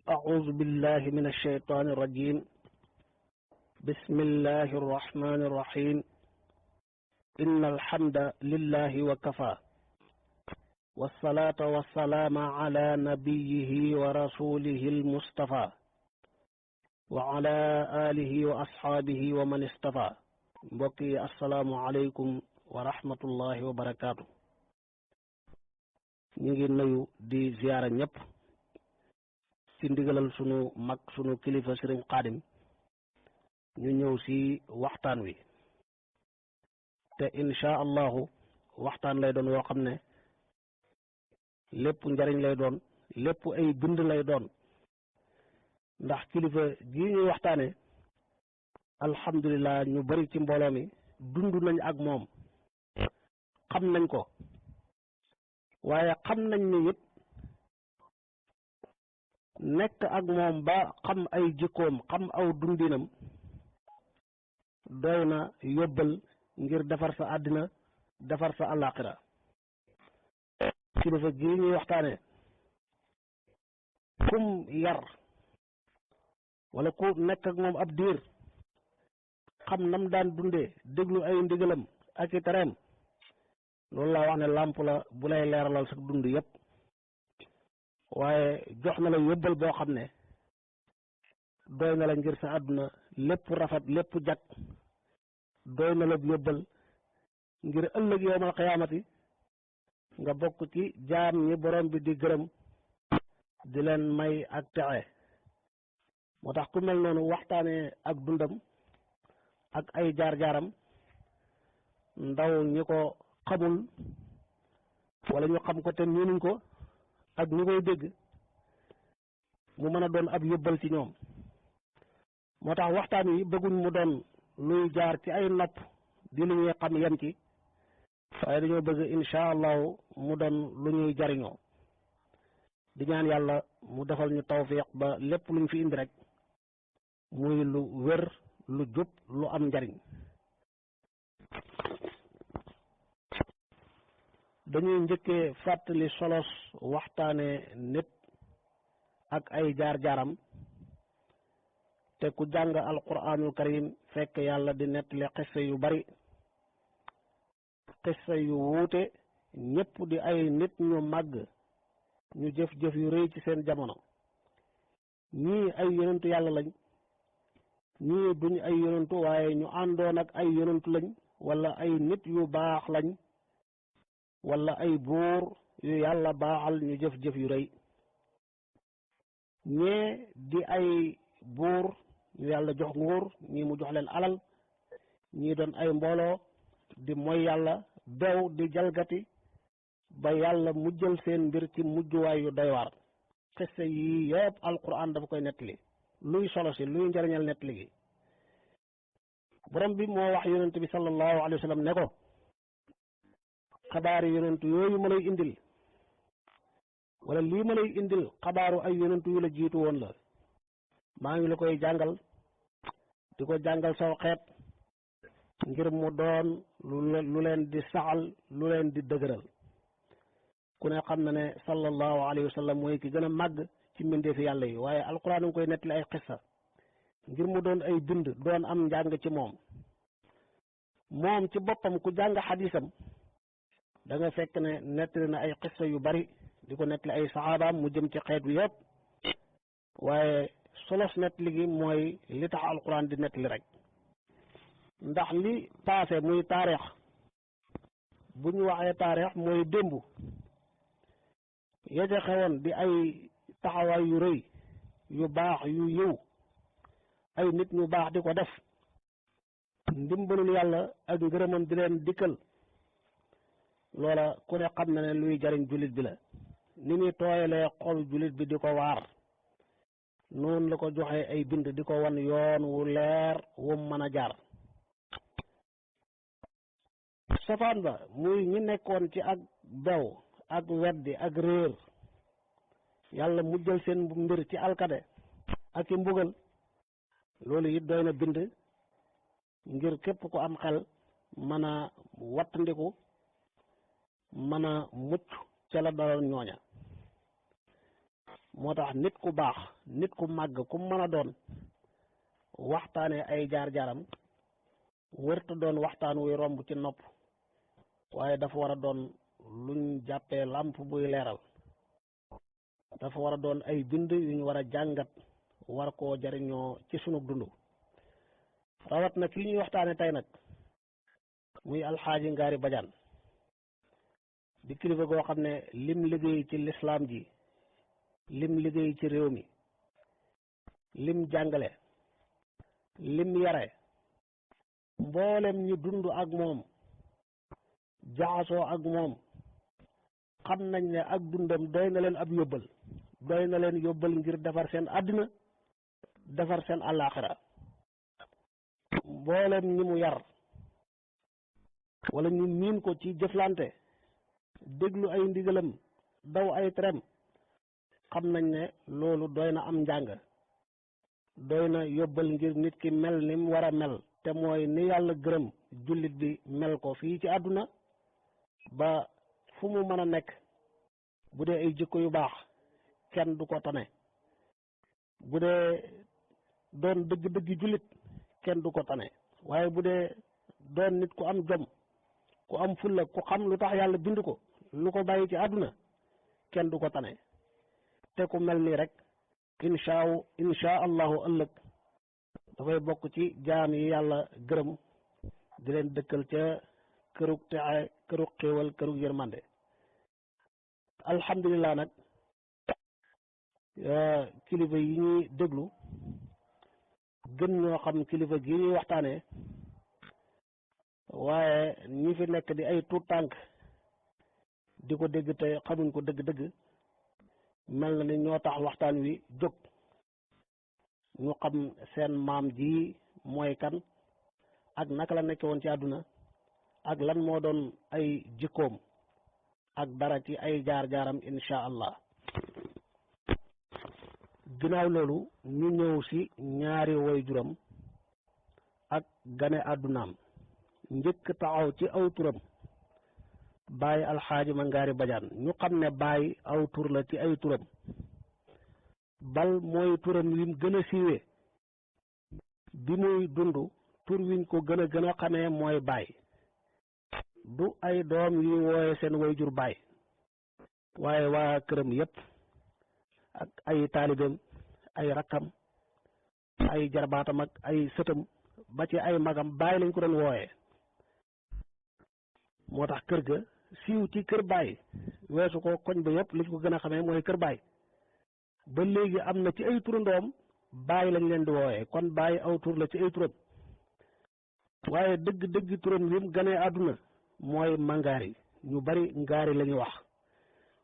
أعوذ بالله من الشيطان الرجيم. بسم الله الرحمن الرحيم. إن الحمد لله وكفى، والصلاة والسلام على نبيه ورسوله المصطفى وعلى آله وأصحابه ومن اصطفى. بقي السلام عليكم ورحمة الله وبركاته. نيجي نيو دي زيارة ñep ci ndigalal sunu mag sunu kilifa sëriñ Xaadim ñu ñëw ci waxtaan wi te insha allahu waxtaan lay doon woo xam ne lépp njariñ lay doon, lépp ay bind lay doon, ndax kilifa gii ñuy waxtaane alhamdulilah ñu bari ci mbooloo mi dund nañ ak moom, xam nañ ko, waaye xam nañ ne it nekk ak moom ba xam ay jikkoom, xam aw dundinam doy na yóbbal ngir defar sa àddina defar sa àllaaxira. kilifa gii ñuy waxtaane kum yar wala ku nekk ak moom ab diir xam nam daan dundee, déglu ay ndigalam ak i tereem, loolu laa wax ne làmp la bu lay leeralal sa dund yépp, waaye jox na la yóbbal boo xam ne doy na la ngir sa àdduna lépp rafet lépp jag, doy na la yóbbal ngir ëllëg yowmal xiyaamati nga bokk ci jaam ñi borom bi di gërëm di leen may ak texe. moo tax ku mel noonu waxtaanee ak dundam ak ay jaar-jaaram, ndaw ñi ko xamul wala ñu xam ko te miinuñ ko ak ñi koy dégg mu mën a doon ab yóbbal ci ñoom. moo tax waxtaan wi bëgguñ mu doon luy jaar ci ay nopp di lu ñuy xam yem ci, waaye dañoo bëgg insha allahu mu doon lu ñuy jariñoo. di ñaan yàlla mu defal ñu tawfiq ba lépp luñ fi indi rek muy lu wér, lu jub, lu am njariñ. dañuy njëkkee fàttali solos waxtaane nit ak ay jaar-jaaram, te ku jàng alquranul karim fekk yàlla di nettali xissa yu bari, xissa yu wuute, ñépp di ay nit ñu màgg ñu jëf-jëf yu rëy ci seen jamono. ñii ay yonentu yàlla lañ, ñii duñ ay yonentu waaye ñu àndoon ak ay yonentu lañ, wala ay nit yu baax lañ, wala ay buur yu yàlla baaxal ñu jëf-jëf yu rëy. ñee di ay buur yu yàlla jox nguur, ñii mu jox leen alal, ñii doon ay mbooloo di mooy yàlla, bew di jalgati ba yàlla mujjal seen mbir ci mujjuwaay yu doy waar. xisse yii yëpp alquran dafa koy nettali. luy solo si, luy njariñal nettali gi, borom bi moo wax yonent bi sallallahu alayhi wa sallam ne ko xabaari yonentu yooyu ma lay indil, wala lii ma lay indil xabaaru ay yonentu yu la jiitu woon la. maa ngi la koy jàngal di ko jàngal saw xeet ngir mu doon lu leen di saxal, lu leen di dëgëral. ku ne xam na ne sallallahu alayhi wa sallam mooy ki gën a màgg ci mbindeefi yàlla yi, waaye alquran nga koy nettali ay xissa ngir mu doon ay bind, doon am njàng ci moom. moom ci boppam ku jàng xadisam da nga fekk ne nettali na ay xissa yu bari di ko nettali ay saxaabaam mu jëm ci xeet wi yëpp, waaye solos nettali gi mooy li tax alquran di nettali rek. ndax li passé muy taarix, bu ñu waxee taarix mooy démb yaja xewoon di ay taxawaay yu rëy yu baax yu yiw, ay nit ñu baax di ko def, ndimbalul yàlla ak ngërëmam di leen dikkal. loola ku ne xam na ne luy jariñ jullit bi la. ni muy tooyalee xol jullit bi di ko waar, noonu la ko joxee ay bind di ko wan yoon wu leer wu mën a jaar. safaan ba muy ñi nekkoon ci ak bew ak weddi ak réer, yàlla mujjal seen mbir ci alkade ak i mbugal. loolu it doy na bind ngir képp ku am xel mën a wattandiku, mën a mucc ca la daloon ñooña. moo tax nit ku baax nit ku màgg ku mën a doon waxtaane ay jaar-jaaram wërta doon waxtaan wuy romb ci nopp waaye dafa war a doon luñ jàppee làmp buy leeral dafa war a doon ay bind yuñ war a jàngat war koo jariñoo ci sunu dund rawat na kii ñuy waxtaane tey nag muy alxaaji Ngaari Badiane di kilifa goo xam ne lim liggéey ci lislaam ji lim liggéey ci réew mi lim jàngale lim yare mboolem ñu dund ak moom jaxasoo ak moom xam nañ ne ak dundam doy na leen ab yóbbal doy na leen yóbbal ngir defar seen àddina defar seen àllaaxira mboolem ñi mu yar wala ñu miin ko ci jëflante déglu ay ndigalam daw ay trem xam nañ ne loolu doy na am njàng doy na yóbbal ngir nit ki mel ni mu war a mel te mooy ni yàlla gërëm jullit bi mel ko fii ci àdduna ba fu mu mën a nekk bu dee ay jikko yu baax kenn du ko tane bu dee doon dëgg-dëgg jullit kenn du ko tane waaye bu dee doon nit ku am jom ku am fulla ku xam lu tax yàlla bind ko lu ko bàyyi ci àdduna kenn du ko tane te ku mel nii rek insha allahu ëllëg dafay bokk ci jaam yi yàlla gërëm di leen dëkkal ca kërug texe kërug xéewal kërug yërmande alhamdulilah nag kilifa yi ñuy déglu gën ñoo xam kilifa gi ñuy waxtaanee waaye ñi fi nekk di ay tuut tànk di ko dégg te xamuñ ko dëgg-dëgg mel na ni ñoo tax waxtaan wi jóg ñu xam seen maam ji mooy kan ak naka la nekke woon ci àdduna ak lan moo doon ay jikkoom ak dara ci ay jaar-jaaram insha allah ginnaaw loolu ñu ñëw si ñaari waajuram ak gane àddunaam njëkk taxaw ci aw turam Baay alxaaji ma Ngaari Badiane ñu xam ne Baay aw tur la ci ay turam bal mooy turam wi mu gën a siiwee bi muy dund tur wiñ ko gën a xamee mooy Baay du ay doom yuy wooye seen wayjur Baay waaye waa këram yépp ak ay taalibeem ay rakkam ay jarbaatam ak ay sëtam ba ci ay magam Baay lañ ko doon wooye moo tax kër ga siiw ci kër Baay weesu ko koñ ba yépp liñ ko gën a xamee mooy kër Baay ba léegi am na ci ay turandoom Baay lañ leen di wooyee kon Baay aw tur la ci ay turam waaye dëgg turam wi mu ganee àdduna mooy Mangaari ñu bari Ngaari la ñuy wax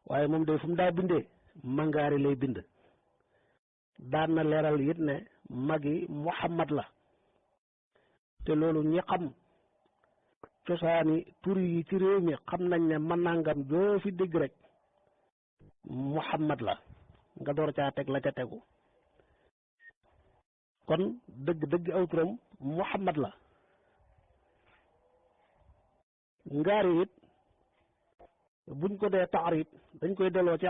waaye moom day fu mu daa bindee Mangaari lay bind daan na leeral it ne magi Muhammad la te loolu ñi xam cosaani tur yi ci réew mi xam nañ ne mën nangam joo fi dégg rek Muhammad la nga door caa teg la ca tegu kon dëgg aw turam Muhammad la Ngaari it buñ ko dee taarif dañ koy delloo ci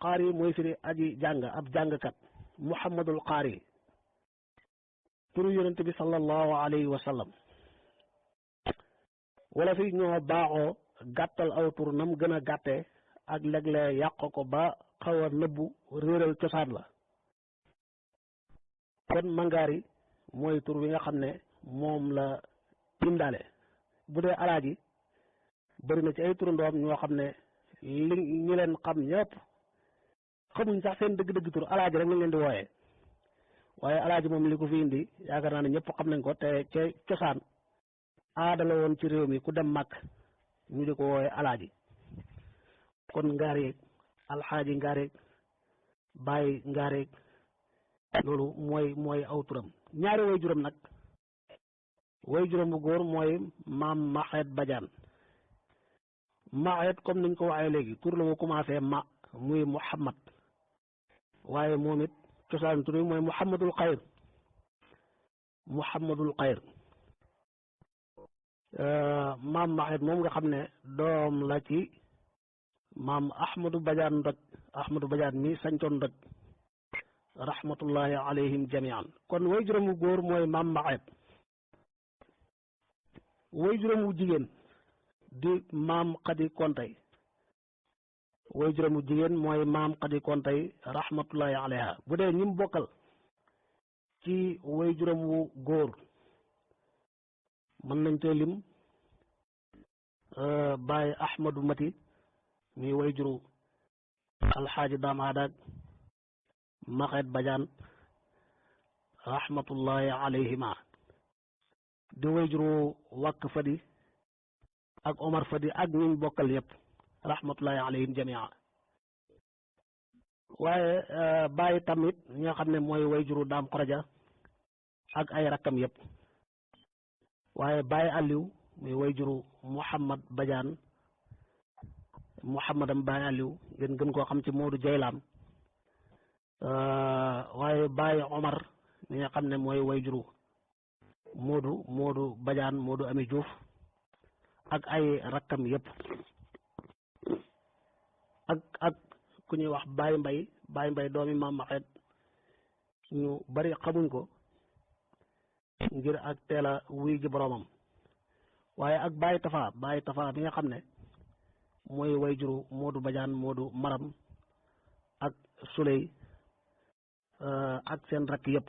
qaari mooy firi aji jàng ab jàngkat Muhammadul qaari turu yonent bi sallallahu alayhi wa sallam wala fi ñoo baaxoo gàttal aw tur nam gën a gàttee ak léeg-léeg yàq ko ba xaw a nëbbu réeral cosaan la kon Mangaari mooy tur wi nga xam ne moom la indaale bu dee alaaji bëri na ci ay turandoom ñoo xam ne ñi leen xam ñëpp xamuñ sax seen dëgg-dëgg tur alaaji rek lañ leen di wooyee waaye alaaji moom li ko fi indi yaakaar naa ne ñëpp xam nañ ko te ca cosaan aada la woon ci réew mi ku dem màkk ñu di ko wooyee alaaji kon Ngaari alxaaji Ngaari Baay Ngaari loolu mooy aw turam ñaari way juram nag way juram bu góor mooy maam Maxeet Badiane Maxeet comme niñ ko waxee léegi tur la mu commencé muy Muhammad waaye moom it cosaan tur bi mooy Muhammadul Xayr maam Maxeet moom nga xam ne doom la ci maam Ahmadou Badiane Ndoj Ahmadou Badiane mi sañtoon Ndoj rahmatullahi alayhim jamian. kon way juróom wu góor mooy maam Maxeet, way juróom wu jigéen di maam Xadi Kontay, way juróom wu jigéen mooy maam Xadi Kontay rahmatullahi alayha. bu dee ñim bokkal ci way juróom wu góor mën nañ tey lim Baay Ahmadu Mati mi way juru alxaaji Daam Aadaag Maxeet Badiane rahmatullahi alayhima, di way juru Wàkk Fadi ak Omar Fadi ak ñiñ bokkal yëpp rahmatullahi alayhim jamia. waaye bàyyi tamit ñi nga xam ne mooy way juru Daam Xoroja ak ay rakkam yëpp. waaye Baye Aliou muy way juru Mouhamad Badiane Mouhamadam Baye Aliou ngeen gën koo xam ci Moodu Jaylaam. waaye Baye Omar mi nga xam ne mooy way juru Moodu Badiane Moodu Ami Diouf ak ay rakkam yëpp. ak ku ñuy wax Baye Mbay doomi maam Maxeet ñu bari xamuñ ko ngir ak teel a wuy ji boroomam. waaye ak Baye Tafa bi nga xam ne mooy way juru Moodu Badiane Moodu Maram ak Suley ak seen rakk yëpp.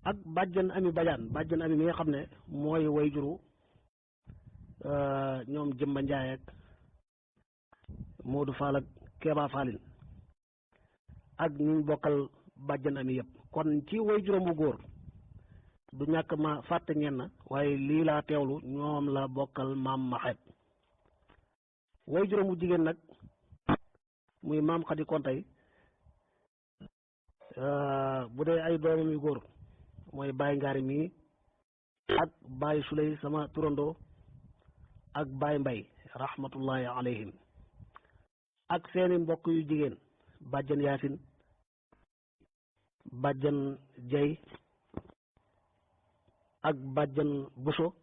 ak bàjjan Ami Badiane Ami mi nga xam ne mooy way juru ñoom Jëmba Njaay ak Moodu Fall ak Keeba Fallin ak ñu bokkal bàjjan Ami yëpp. kon ci way juróom bu góor du ñàkk ma fàtte ñenn, waaye lii laa teewlu ñoom la bokkal maam Maxeet. way juróom bu jigéen nag muy maam Xadi Kontay, bu dee ay doomam yu góor mooy Baye Ngaari mii ak Baye Suley sama turandoo ak Baye Mbay rahmatullahi alayhim, ak seeni mbokk yu jigéen bàjjan Yaasin, bàjjan Jey ak bàjjan Buso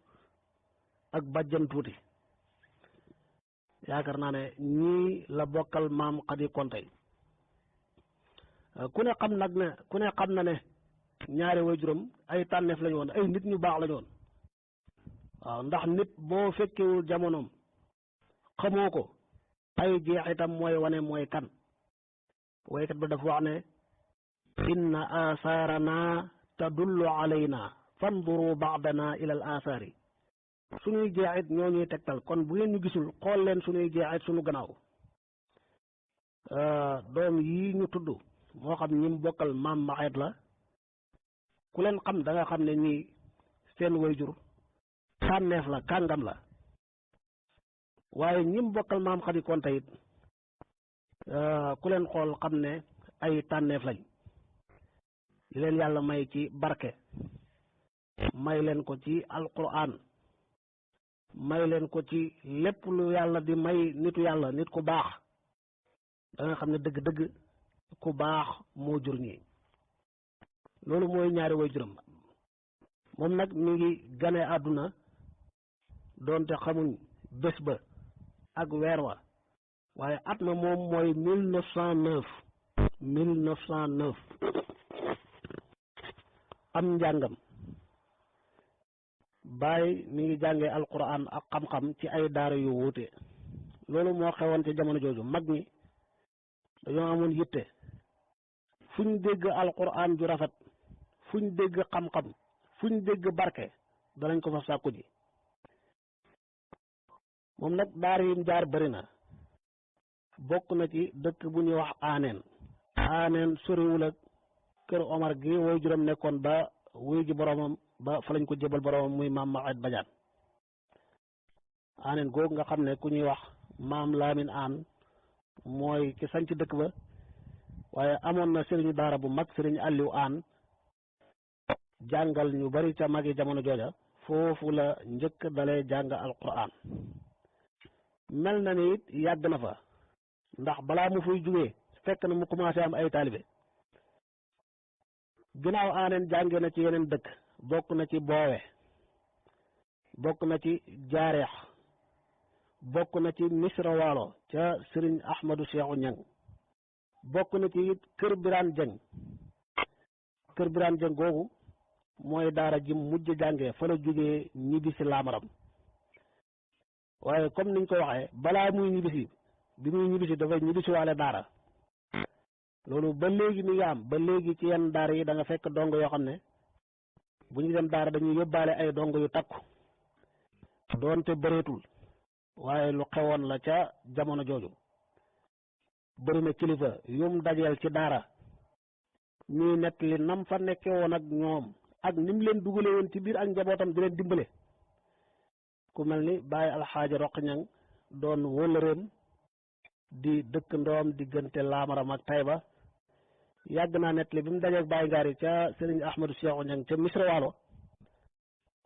ak bàjjan Tuuti. yaakaar naa ne ñii la bokkal maam Xadi Kontay. ku ne xam na ne ñaari waajuram ay tànneef lañu woon, ay nit ñu baax lañu woon. waaw ndax nit boo fekkewul jamonoom xamoo ko ay jeexitam mooy wane mooy kan. waykat ba dafa wax ne inna asaarana tadullu alayna fanduru baadana ila al asaari. suñuy jeexit ñoo ñuy tegtal, kon bu ngeen ñu gisul xool leen suñuy jeexit suñu gannaaw. doom yi ñu tudd moo xam ñi mu bokkal maam Maxeet la, ku leen xam da nga xam ne ñii seen wayjur tànneef la, kàngam la. waaye ñi mu bokkal maam Xadi Kontay it ku leen xool xam ne ay tànneef lañ. li leen yàlla may ci barke, may leen ko ci alquran, may leen ko ci lépp lu yàlla di may nitu yàlla, nit ku baax. da nga xam ne dëgg-dëgg ku baax moo jur ñi. loolu mooy ñaari waajuram. moom nag mi ngi gane àdduna doonte xamuñ bés ba ak weer wa, waaye at ma moom mooy 1909 am njàngam. Baay mi ngi jàngee alquran ak xam-xam ci ay daara yu wuute. loolu moo xewoon ci jamono jooju. mag ñi dañoo amoon yitte, fuñ dégg alquran ju rafet, fuñ dégg xam-xam, fuñ dégg barke danañ ko fa sàkku ji. moom nag daara yim jaar bëri na. bokk na ci dëkk bu ñuy wax aaneen soriwul ak kër Omar gi woy juróom nekkoon ba wuy ji boromam ba fa lañ ko jébal boromam muy maam Maxeet Badiane. aaneen googu nga xam ne ku ñuy wax maam Laamin Aan mooy ki sanc dëkk ba, waaye amoon na sëriñu daara bu mag sëriñ Aliou Aan jàngal ñu bari ca magi jamono jooja. foofu la njëkk dalee jàng alquran. mel na ni it yàgg na fa, ndax balaa mu fuy jugee fekk na mu commencé am ay taalibe. ginnaaw aaneen jànge na ci yeneen dëkk, bokk na ci boowe, bokk na ci jaareex, bokk na ci misra waalo ca sëriñ Ahmadu Seexu Ñang, bokk na ci it kër Birane Dieng googu mooy daara ji mujj jàngee fa la jógee ñibbisi Laamaram waaye comme niñ ko waxee balaa muy ñibbisi bi muy ñibbisi dafay ñibbisi waale daara loolu ba léegi mi ngi am ba léegi ci yenn daara yi da nga fekk dong yoo xam ne bu ñu dem daara dañuy yóbbaale ay dong yu takku doonte bëreetul waaye lu xewoon la ca jamono jooju bëri na kilifa yum dajeel ci daara ñuy nettali nam fa nekke woon ak ñoom ak ni mu leen dugale woon ci biir ak njabootam di leen dimbale ku mel ni Baye Alxaaji Roq Ñang doon wóllëreem di dëkk ndoom diggante Laamaram ak Tayba yàgg naa nettali bi mu dajeeg Baye Ngaari ca Sëriñ Ahmadu Seexu Ñang ca Misra Waalo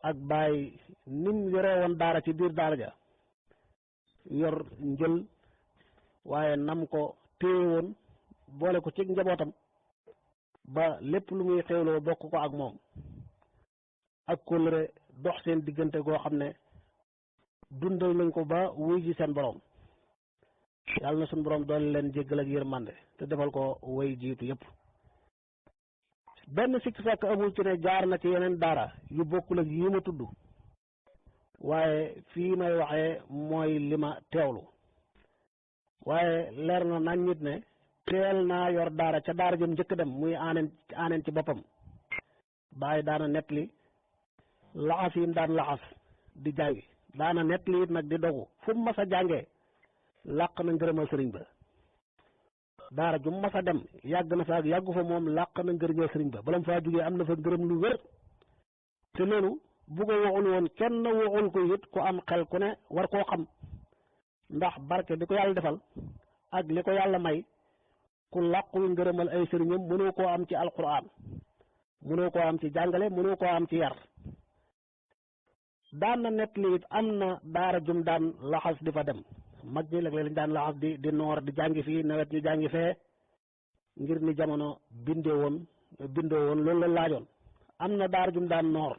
ak Baye nim yoree woon daara ci biir daara ja yor njël waaye nam ko téye woon boole ko ci njabootam ba lépp lu muy xewloo bokk ko ak moom ak kóllëre dox seen diggante goo xam ne dundal nañ ko ba wuy ji seen borom yàlla na suñu borom doole leen jéggal ak yërmande te defal ko way jiitu yépp benn sikk sàkk amul ci ne jaar na ci yeneen daara yu bokkul ak yi ma tudd waaye fii may waxee mooy li ma teewlu waaye leer na nañ nit ne teel naa yor daara ca daara jëm njëkk dem muy aaneen ci boppam bàyyi daana nettali laxas yi daan laxas di jàngi daana nettali it nag di dogu fu mu mas a jàngee làq na ngërëmal sëriñ ba daara ju mas a dem yàgg na fa ak yàggu fa moom làq na ngërëmal sëriñ ba balam faa jógee am na fa ngërëm lu wér te loolu bu ko waxul woon kenn waxul ko it ku am xel ku ne war koo xam ndax barke bi ko yàlla defal ak li ko yàlla may ku làqul ngërëmal ay sëriñam mënoo koo am ci alquran mënoo koo am ci jàngale mënoo koo am ci yar daan na nett li it am na daara jum daan laxas di fa dem mag ñi léeg-léeg lañ daan laxas di noor di jàngi fii nawet ñu jàngi fee ngir ni jamono bindoo woon loolu la laajoon am na daara jum daan noor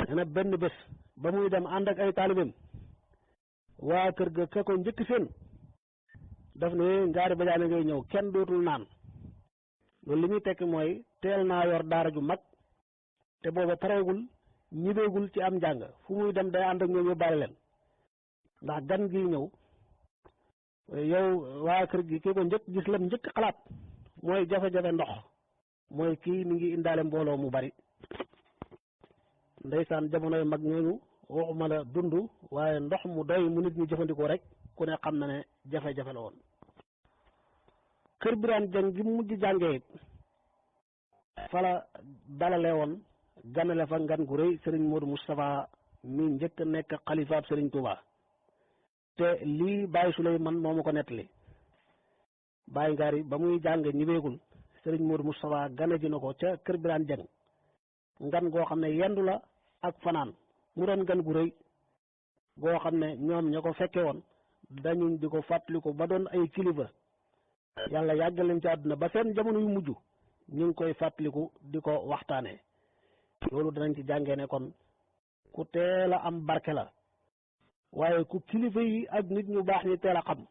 nee na benn bés ba muy dem ànd ak ay taalibeem waa kër ga ka ko njëkk seen daf ne ngaari bajaane ngay ñëw kenn dootul naan loolu li muy tekki mooy teel naa yor daara ju mag te booba pareegul ñibeegul ci am njàng fu muy dem day ànd ak ñoom yóbbaale leen ndax gan gi ñëw yow waa kër gi ki ko njëkk gis lam njëkk xalaat mooy jafe-jafe ndox mooy kii mi ngi indaale mbooloo mu bari ndeysaan jamonoy mag ñooñu waxuma la dund waaye ndox mu doy mu nit ñi jëfandikoo rek ku ne xam na ne jafe-jafe la woon kër Birane Dieng gi mujj jàngee fa la dalale woon ganale fa ngan gu rëy Serigne Modou Moustapha mi njëkk nekk xalifaab Serigne Touba te lii Baye Souleymane moo ma ko nettali Baye Ngari ba muy jàng ñibeegul Serigne Modou Moustapha gane ji na ko ca kër Birane Dieng ngan goo xam ne yendu la ak fanaan mu doon ngan gu rëy goo xam ne ñoom ña ko fekke woon dañu di ko fàttaliku ba doon ay kilifa yàlla yàggal leen ci àdduna ba seen jamono yu mujj ñu ngi koy fàttaliku di ko waxtaanee loolu danañ ci jàngee ne kon ku teel a am barke la waaye ku kilifa yi ak nit ñu baax ñi teel a xam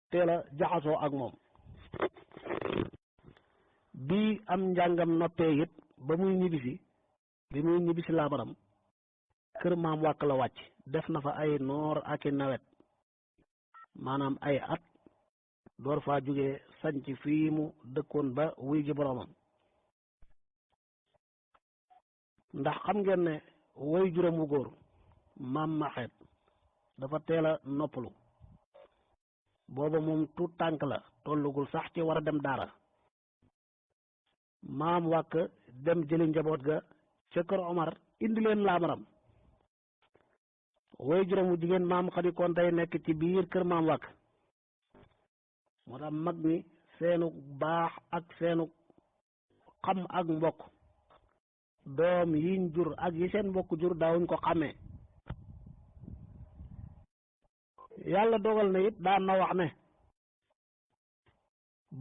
teel a jaxasoo ak moom bi am njàngam noppee it ba muy ñibbisi Laamaram kër maam wàkk la wàcc def na fa ay noor ak i nawet maanaam ay at door faa jógee sanc fii mu dëkkoon ba wuy ji boroomam ndax xam ngeen ne woy juróom wu góor maam maxeet dafa teel a noppalu booba moom tuut tànk la tollugul sax ci war a dem daara maam wàkk dem jëli njaboot ga ca kër Omar indi leen Laamaram woy juróom wu jigéen maam xadi kon tey nekk ci biir kër maam wàkk moo tax mag ñi seenu baax ak seenu xam ak mbokk doom yiñ jur ak yi seen mbokk jur daawuñ ko xàmmee yàlla dogal na it daan na wax ne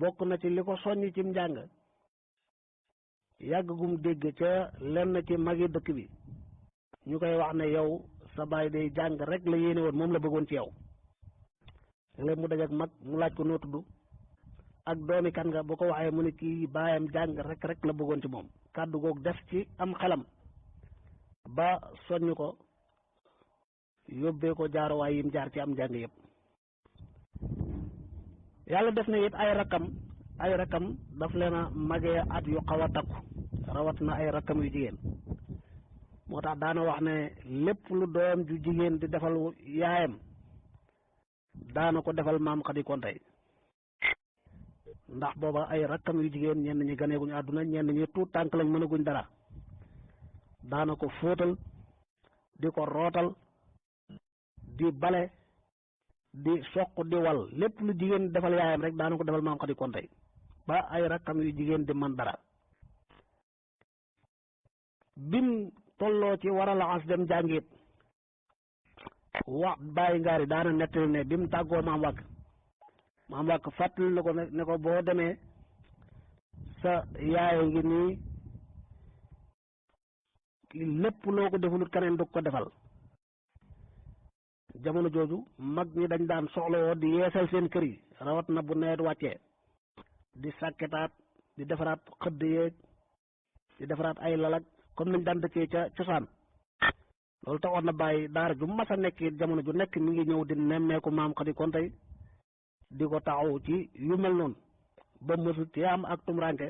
bokk na ci li ko soññ cim njàng yàgg gum dégg ca lenn ci magi dëkk bi ñu koy wax ne yow sa baay day jàng rek la yéene woon moom la bëggoon ci yow léeg mu daj ak mag mu laaj ko noo tudd ak doomi kan nga bu ko waxee mu ne kii baayam jàng rek la bëggoon ci moom kàddu googu def ci am xelam ba soññ ko yóbbee ko jaaruwaay yim jaar ci am njàng yëpp. yàlla def na it ay rakkam daf leen a magee at yu xaw a takku rawat na ay rakkam yu jigéen moo tax daana wax ne lépp lu doom ju jigéen di defal yaayam daana ko defal maam Xadi Konte ndax booba ay rakkam yu jigéen ñenn ñi ganeeguñu àdduna ñenn ñi tuut tànk lañ mënaguñ dara daana ko fóotal di ko rootal di bale di soq di wal lépp lu jigéen defal yaayam rek daana ko defal maam Xadi Konte ba ay rakkam yu jigéen di man dara bim tolloo ci war a laxas dem jàngit wax bàyyi ngaari daana nettali ne bim tàggoo maam wàkk fàttali na ko ne ko boo demee sa yaay ngi nii lépp loo ko defalut keneen du ko defal. jamono jooju mag ñi dañ daan soxlawoo di yeesal seen kër yi rawat na bu nawet wàccee di sàkketaat di defaraat xëdd yeeg di defaraat ay lalag comme nañ daan dëkkee ca cosaan loolu taxoon na bàyyi daara ju mas a nekk jamono ju nekk mi ngi ñëw di nemmeeku maam Xadi Konte di ko taxaw ci yu mel noonu ba mësul ci am ak tumranke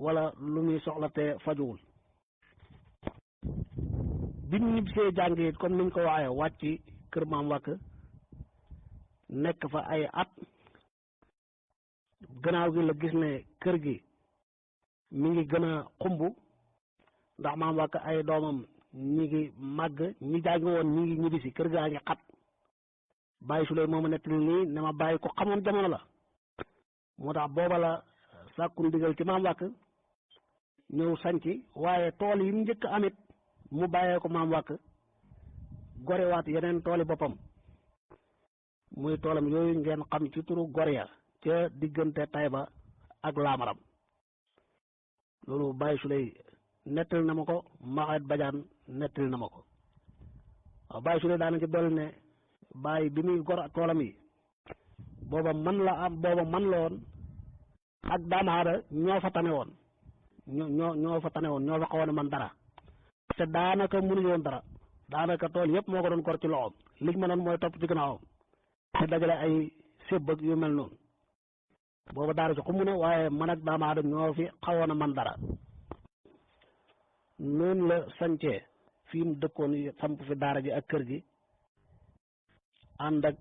wala lu muy soxla te fajuwul. biñ ñibbisee jàngee comme niñ ko waxee wàcc kër maam wàkk nekk fa ay at gannaaw gi la gis ne kër gi mi ngi gën a xumb ndax maam wàkk ay doomam ñi ngi màgg ñi jàng woon ñi ngi ñibbisi kër gaa ngi xat bàyyi su lay mooma nettali nii ne ma bàyyi ko xamoon jamono la moo tax booba la sàkku ndigal ci maam wàkk ñëw sanc waaye tool yi mu njëkk amit mu bàyyee ko maam wàkk gorewaat yeneen tooli boppam muy toolam yooyu ngeen xam ci turu Goria ca diggante Tayba ak Laamaram loolu bàyyi su lay nettali na ma ko Maxet Badiane nettali na ma ko waaw bàyyi su lay daana ci dolli ne bàyyi bi muy gor toolam yi booba man la woon ak daamaada ñoo fa tane woon ñoo fa tane woon ñoo fa xawoon a man dara te daanaka mënuñu woon dara daanaka tool yëpp moo ko doon gor ci loxoom liñ mënoon mooy topp ci gannaawam te dajale ay sébb ak yu mel noonu booba daara ci xumu na waaye man ak daamaada ñoo fi xawoon a man dara noonu la sancee fii mu dëkkoon samp fi daara ji ak kër gi ànd ak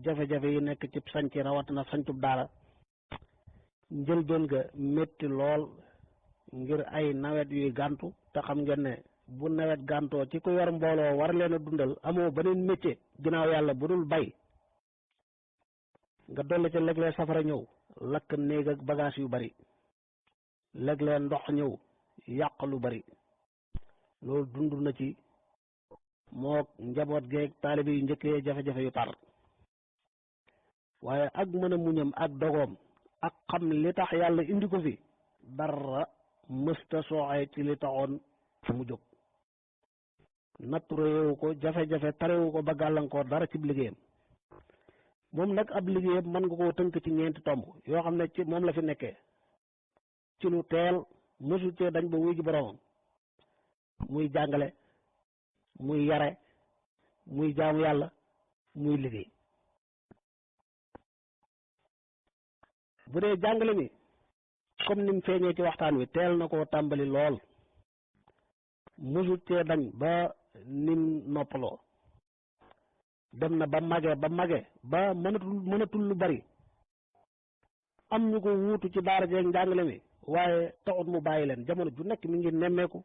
jafe-jafe yi nekk ci sanc rawatina sancub daara njëlbéen ga métti lool ngir ay nawet yuy gàntu te xam ngeen ne bu nawet gàntoo ci ku yor mbooloo war leen a dundal amoo beneen métier ginnaaw yàlla bu dul bay nga dolli ca léeg-léeg safara ñëw lakk néeg ak bagage yu bari léeg-léeg ndox ñëw yàq lu bari loolu dund na ci moo njaboot geeg taalibe yu njëkkee jafe-jafe yu tar waaye ak mën a muñam ak dogoom ak xam li tax yàlla indi ko fi dara mësta sooxee ci li taxoon mu jóg nattureewu ko jafe-jafe tarewu ko ba gàllankoor dara ci liggéeyam moom nag ab liggéeyam mën nga koo tënk ci ñeenti tomb yoo xam ne ci moom la fi nekkee ci lu teel mësu cee dañ ba wuy ji boroomam muy jàngale muy yare muy jaamu yàlla muy liggéey bu dee jàngale mi comme ni mu feeñee ci waxtaan wi teel na koo tàmbali lool mësu cee dañ ba nim noppaloo dem na ba mage ba mënatul lu bari am ñu ko wuutu ci daara jeeg njàngale mi waaye taxut mu bàyyi leen jamono ju nekk mi ngi nemmeeku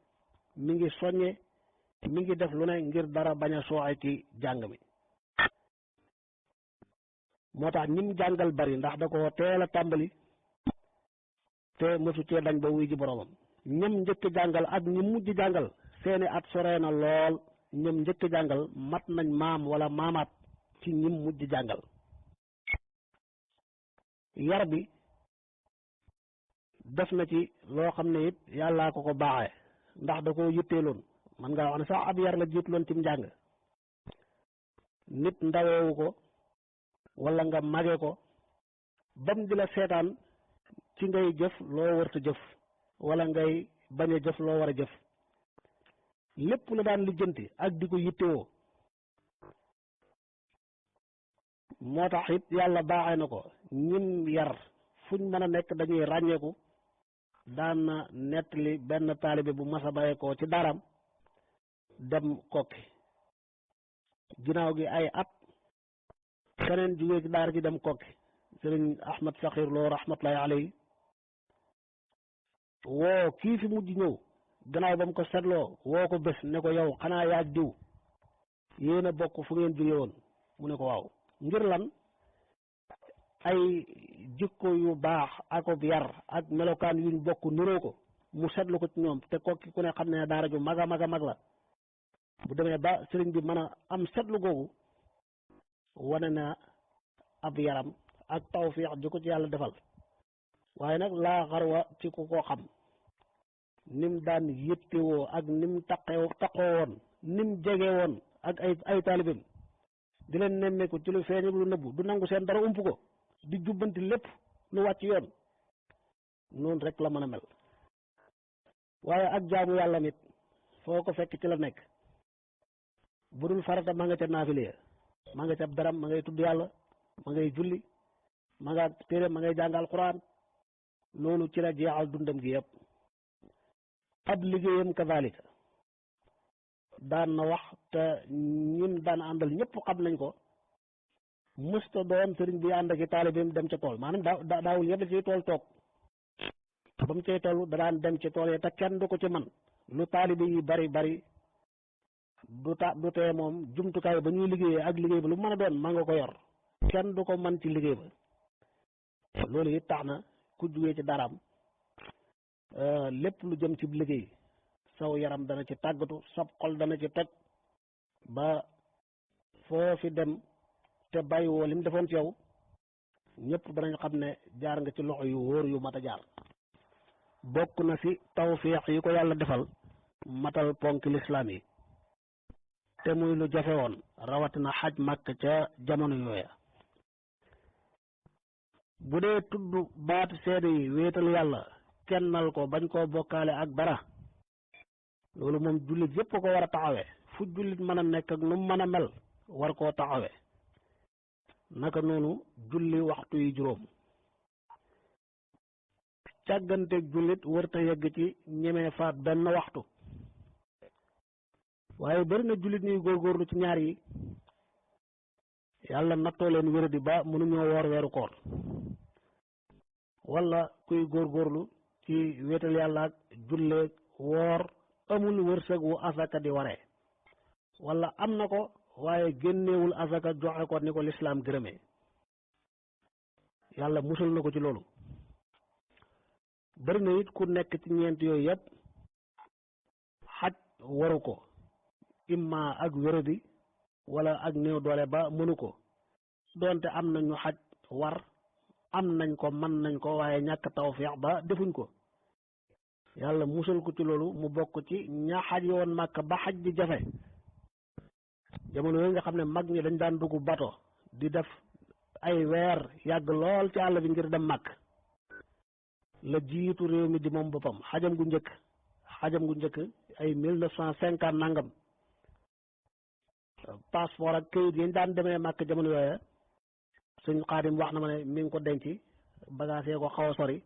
mi ngi soññe mi ngi def lu ne ngir dara bañ a sooxe ci jàng mi moo tax ñim jàngal bari ndax da ko teel a tàmbali te mësu cee dañ ba wuy ji boroomam ñam njëkk jàngal ak ñi mujj jàngal seeni at soree na lool ñam njëkk jàngal mat nañ maam wala maamaat ci ñim mujj jàngal yar bi def na ci loo xam ne it yàllaa ko baaxee ndax da ko yitteeloon man ngaa wax ne sax ab yar la jiitloon ci njàng nit ndaweewu ko wala nga mage ko bam di la seetaan ci ngay jëf loo warta jëf wala ngay bañ a jëf loo war a jëf lépp la daan lijjanti ak di ko yittewoo. moo tax it yàlla baaxee na ko ñim yar fuñ mën a nekk dañuy ràññeeku. daan na nettali benn taalibe bu mas a bàyyeekoo ci daram dem kokki ginnaaw gi ay at keneen jógee ci daara ji dem kokki sëriñ Ahmad Saxiir Lo rahmatullahi alayhi woo kii fi mujj ñëw gannaaw ba mu ko seetloo woo ko bés ne ko yow xanaa yaag diw yéen a bokk fu ngeen jóge woon mu ne ko waaw ngir lan ay jikko yu baax akob yar ak melokaan yuñ bokk niroo ko mu seetlu ko ci ñoom te kokki ku ne xam ne daara ju mag a mag a mag la bu demee ba sëriñ bi mën a am seetlu googu wane na ab yaram ak tawfiix ji ko ci yàlla defal waaye nag laa xarwa ci ku ko xam nim daan yittewoo ak nim taqoo woon nim jege woon ak ay taalibim di leen nemmeeku ci lu feeñ ak lu nëbbu du nangu seen dara ump ko di jubbanti lépp lu wàcc yoon noonu rek la mën a mel waaye ak jaamu yàlla nit foo ko fekk ci la nekk bu dul farata ma nga ca naafile ma nga ca daram ma ngay tudd yàlla ma ngay julli ma nga téere ma ngay jàngal Quraan loolu ci la jeexal dundam gi yëpp ab liggéeyam kazalika daan na wax te ñun daan àndal ñëpp xam nañ ko mësta doon sëriñ bi ànd ak i taalibeem dem ca tool maanaam daawul yëpp ci tool toog ba mu cay toll da daan dem ci tool yi te kenn du ko ci man lu taalibe yi bari du tee moom jumtukaay ba ñuy liggéeyee ak liggéey ba lu mën a doon ma nga ko yor kenn du ko man ci liggéey ba loolu it tax na ku jugee ci daraam lépp lu jëm ci liggéey saw yaram dana ci tàggatu sab xol dana ci toj ba foo fi dem te bàyyi woo lim defoon ci yow ñëpp danañ xam ne jaar nga ci loxo yu wóor yu mat a jaar bokk na ci tawfiix yi ko yàlla defal matal ponk lislaam yi te muy lu jafe woon rawatina xaj màkk ca jamono yooya bu dee tudd baati seede yi wéetal yàlla kennal ko bañ koo bokkaale ak dara loolu moom jullit yépp ko war a taxawe fu jullit mën a nekk ak nu mën a mel war koo taxawe naka noonu julli waxtu yi juróom càgganteeg jullit wërta yegg ci ñemee faat benn waxtu waaye bari na jullit ñuy góorgóorlu ci ñaar yi yàlla nattoo leen wéradi ba mënuñoo woor weeru koor wala kuy góorgóorlu ci wéetal yàlla ak julleeg woor amul wërsëg wu asaka di waree wala am na ko waaye génneewul asaka joxe ko ni ko lislaam gërëmee yàlla musal na ko ci loolu bari na it ku nekk ci ñeent yooyu yëpp xaj waru ko imma ak wéradi wala ak néew doole ba mënu ko doonte am nañu xaj war am nañ ko mën nañ ko waaye ñàkk tawfeex ba defuñ ko yàlla musal ko ci loolu mu bokk ci ña xaj yoon màkk ba xaj di jafe jamono yooyu nga xam ne mag ñi dañ daan dugg bato di def ay weer yàgg lool ci àll bi ngir dem màkk la jiitu réew mi di moom boppam xajam gu njëkk ay 1950 nangam passeport ak këyit yi ñu daan demee màkk jamono yooya suñ xaadim wax na ma ne mi ngi ko denc bagage ko xaw a sori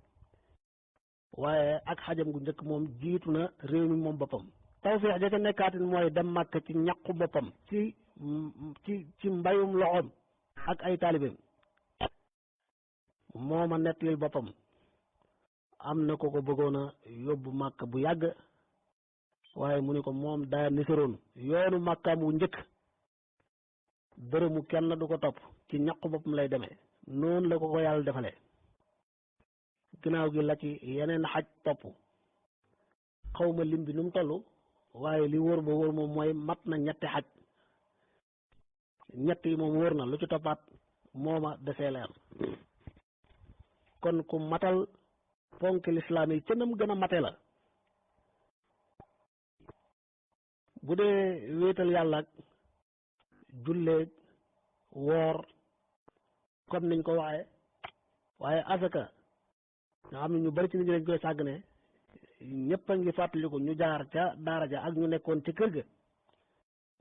waaye ak xajam gu njëkk moom jiitu na réew mi moom boppam tawfeex ja ca nekkaatin mooy dem màkk ci ñaqu boppam ci mbayum loxoom ak ay taalibeem mooma nettalil boppam am na ko bëggoon a yóbbu màkk bu yàgg waaye mu ni ko moom daa nisaroon yoonu màkkaam wu njëkk dërëmu kenn du ko topp ci ñaqu boppam lay demee noonu la ko yàlla defalee ginnaaw gi la ci yeneen xaj topp xawma lim bi nu mu toll waaye li wóor ba wóor moom mooy mat na ñetti xaj ñett yi moom wóor na lu ci toppaat mooma desee leer kon ku matal ponk lislaam yi ca nam gën a mate la bu dee wéetal yàlla ak julleeg woor comme niñ ko waxee waaye asaka nga xam ne ñu bari ci nit ñi dañ koy sàggane ñëpp a ngi fàttaliku ñu jaar ca daara ja ak ñu nekkoon ca kër ga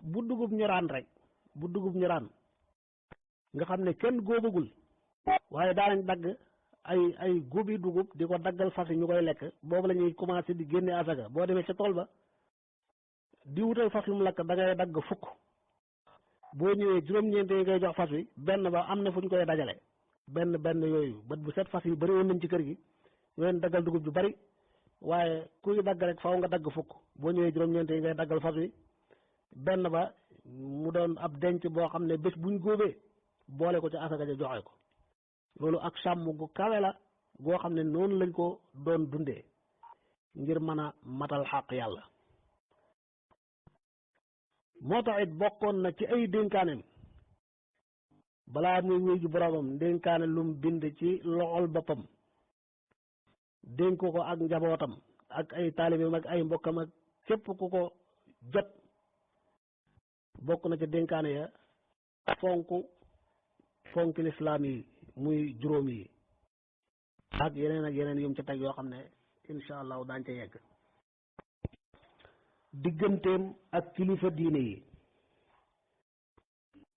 bu dugub ñoraan rek bu dugub ñoraan nga xam ne kenn góobagul waaye daanañ dagg ay góobi dugub di ko daggal fas yi ñu koy lekk boobu la ñuy commencé di génne asaka boo demee ca tool ba di wutal fas lu mu lakk da ngay dagg fukk boo ñëwee juróom-ñeent yi ngay jox fas wi benn ba am na fu ñu koy dajale benn yooyu bët bu set fas yi bëri woon nañ ci kër gi ñu leen daggal dugub ju bari waaye kuy dagg rek faw nga dagg fukk boo ñëwee juróom-ñeent yi ngay daggal fas wi benn ba mu doon ab denc boo xam ne bés buñ góobee boole ko ci asaka ja joxe ko loolu ak sàmm gu kawe la goo xam ne noonu lañ ko doon dundee ngir mën a matal xàq yàlla moo tax it bokkoon na ci ay dénkaaneem balaa muy wuy ji boroomam dénkaane lum bind ci loxol boppam dénk ko ak njabootam ak ay taalibeem ak ay mbokkam ak képp ku ko jot bokk na ca dénkaane ya fonk lislaam yi muy juróom yi ak yeneen yum ca teg yoo xam ne incha allahu daañ ca yegg digganteem ak kilifa diine yi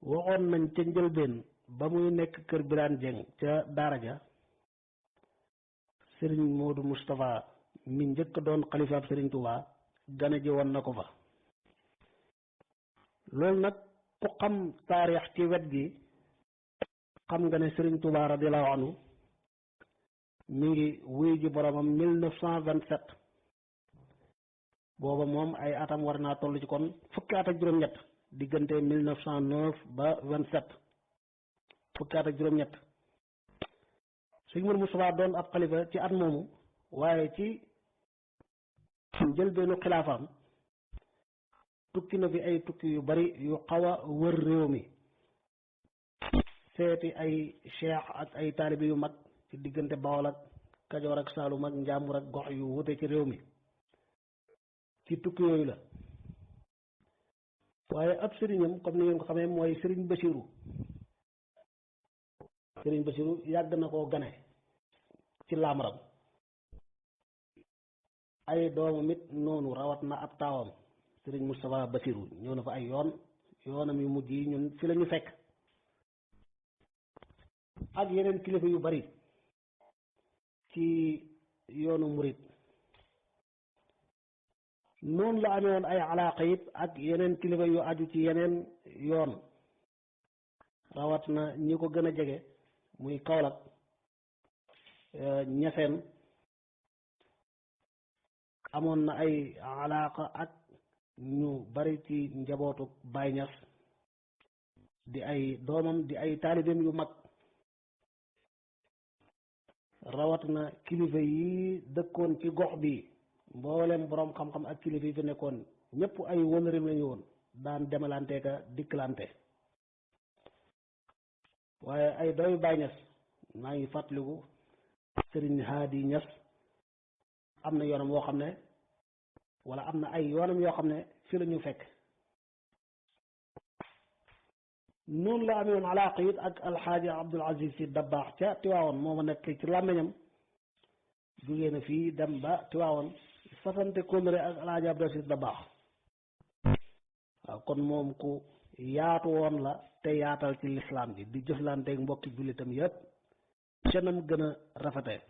waxoon nañ ca njëlbeen ba muy nekk kër Birane Dieng ca daara ja sëriñ Modou Moustapha mi njëkk doon xalifaab sëriñ Touba gane ji woon na ko fa loolu nag ku xam taarix ci wet gi xam nga ne sëriñ Touba radiallahu anhu mi ngi wuy ji boromam 1927 booba moom ay atam war naa toll ci kon fukki at ak juróom-ñett diggante 1909 ba 27 fukki at ak juróom-ñett sëñ Modou Moustapha doon ab xalifa ci at moomu waaye ci njëlbeenu xilaafaam tukki na fi ay tukki yu bari yu xaw a wër réew mi seeti ay cheikh ak ay taalibe yu mag ci diggante Bawol ak Kajoor ak Saalum ak Njaambur ak gox yu wute ci réew mi ci tukki yooyu la waaye ab sëriñam comme ni ngeen ko xamee mooy sëriñ Basiru yàgg na koo gane ci laamaram ay doomam it noonu rawat na ab taawam sëriñ Moustapha Basiru ñëw na fa ay yoonam yu mujj yi ñun fi la ñu fekk ak yeneen kilifa yu bari ci yoonu murit noonu la amee woon ay alaaqa it ak yeneen kilifa yu aju ci yeneen yoon rawat na ñi ko gën a jege muy Kaolack Ñaseen amoon na ay alaaqa ak ñu bari ci njabootu Baay Ñas di ay doomam di ay taalibeem yu mag rawat na kilifa yi dëkkoon ci gox bi mboolem boroom xam-xam ak kilifa yi fi nekkoon ñëpp ay wëllëreem lañu woon daan demalante ka dikkalante waaye ay doomi Baay Ñas maa ngi fàttaliku Sëriñ Haadi Ñas am na yoonam woo xam ne wala am na ay yoonam yoo xam ne fi la ñu fekk noonu la amee woon alaaka it ak alxaaji Abdul Aziz Si Dabbaax ca Tiwaawoon moo ma nekk ci làmmiñam jógee na fii dem ba Tiwaawoon fasante kóllëre ak alxaaji Abdul Aziz Dabbaax waaw kon moom ku yaatu woon la te yaatal ci lislaam bi di jëflanteeg mbokki jullitam yépp ca nam gën a rafete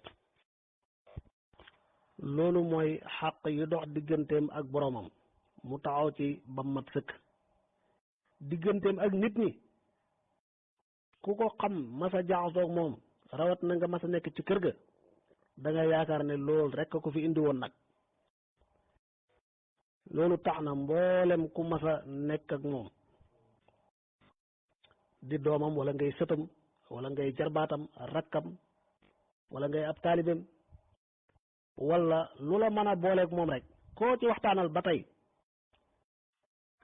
loolu mooy xàq yi dox digganteem ak boroomam mu taxaw ci ba mat sëkk digganteem ak nit ñi ku ko xam masa jaxasoog moom rawat na nga masa nekk ci kër ga da nga yaakaar ne loolu rekk ko fi indi woon nag loolu tax na mboolem ku masa nekk ak moom di doomam wala ngay sëtam wala ngay jarbaatam rakkam wala ngay ab taalibeem wala lu la mën a booleeg moom rek koo ci waxtaanal ba tey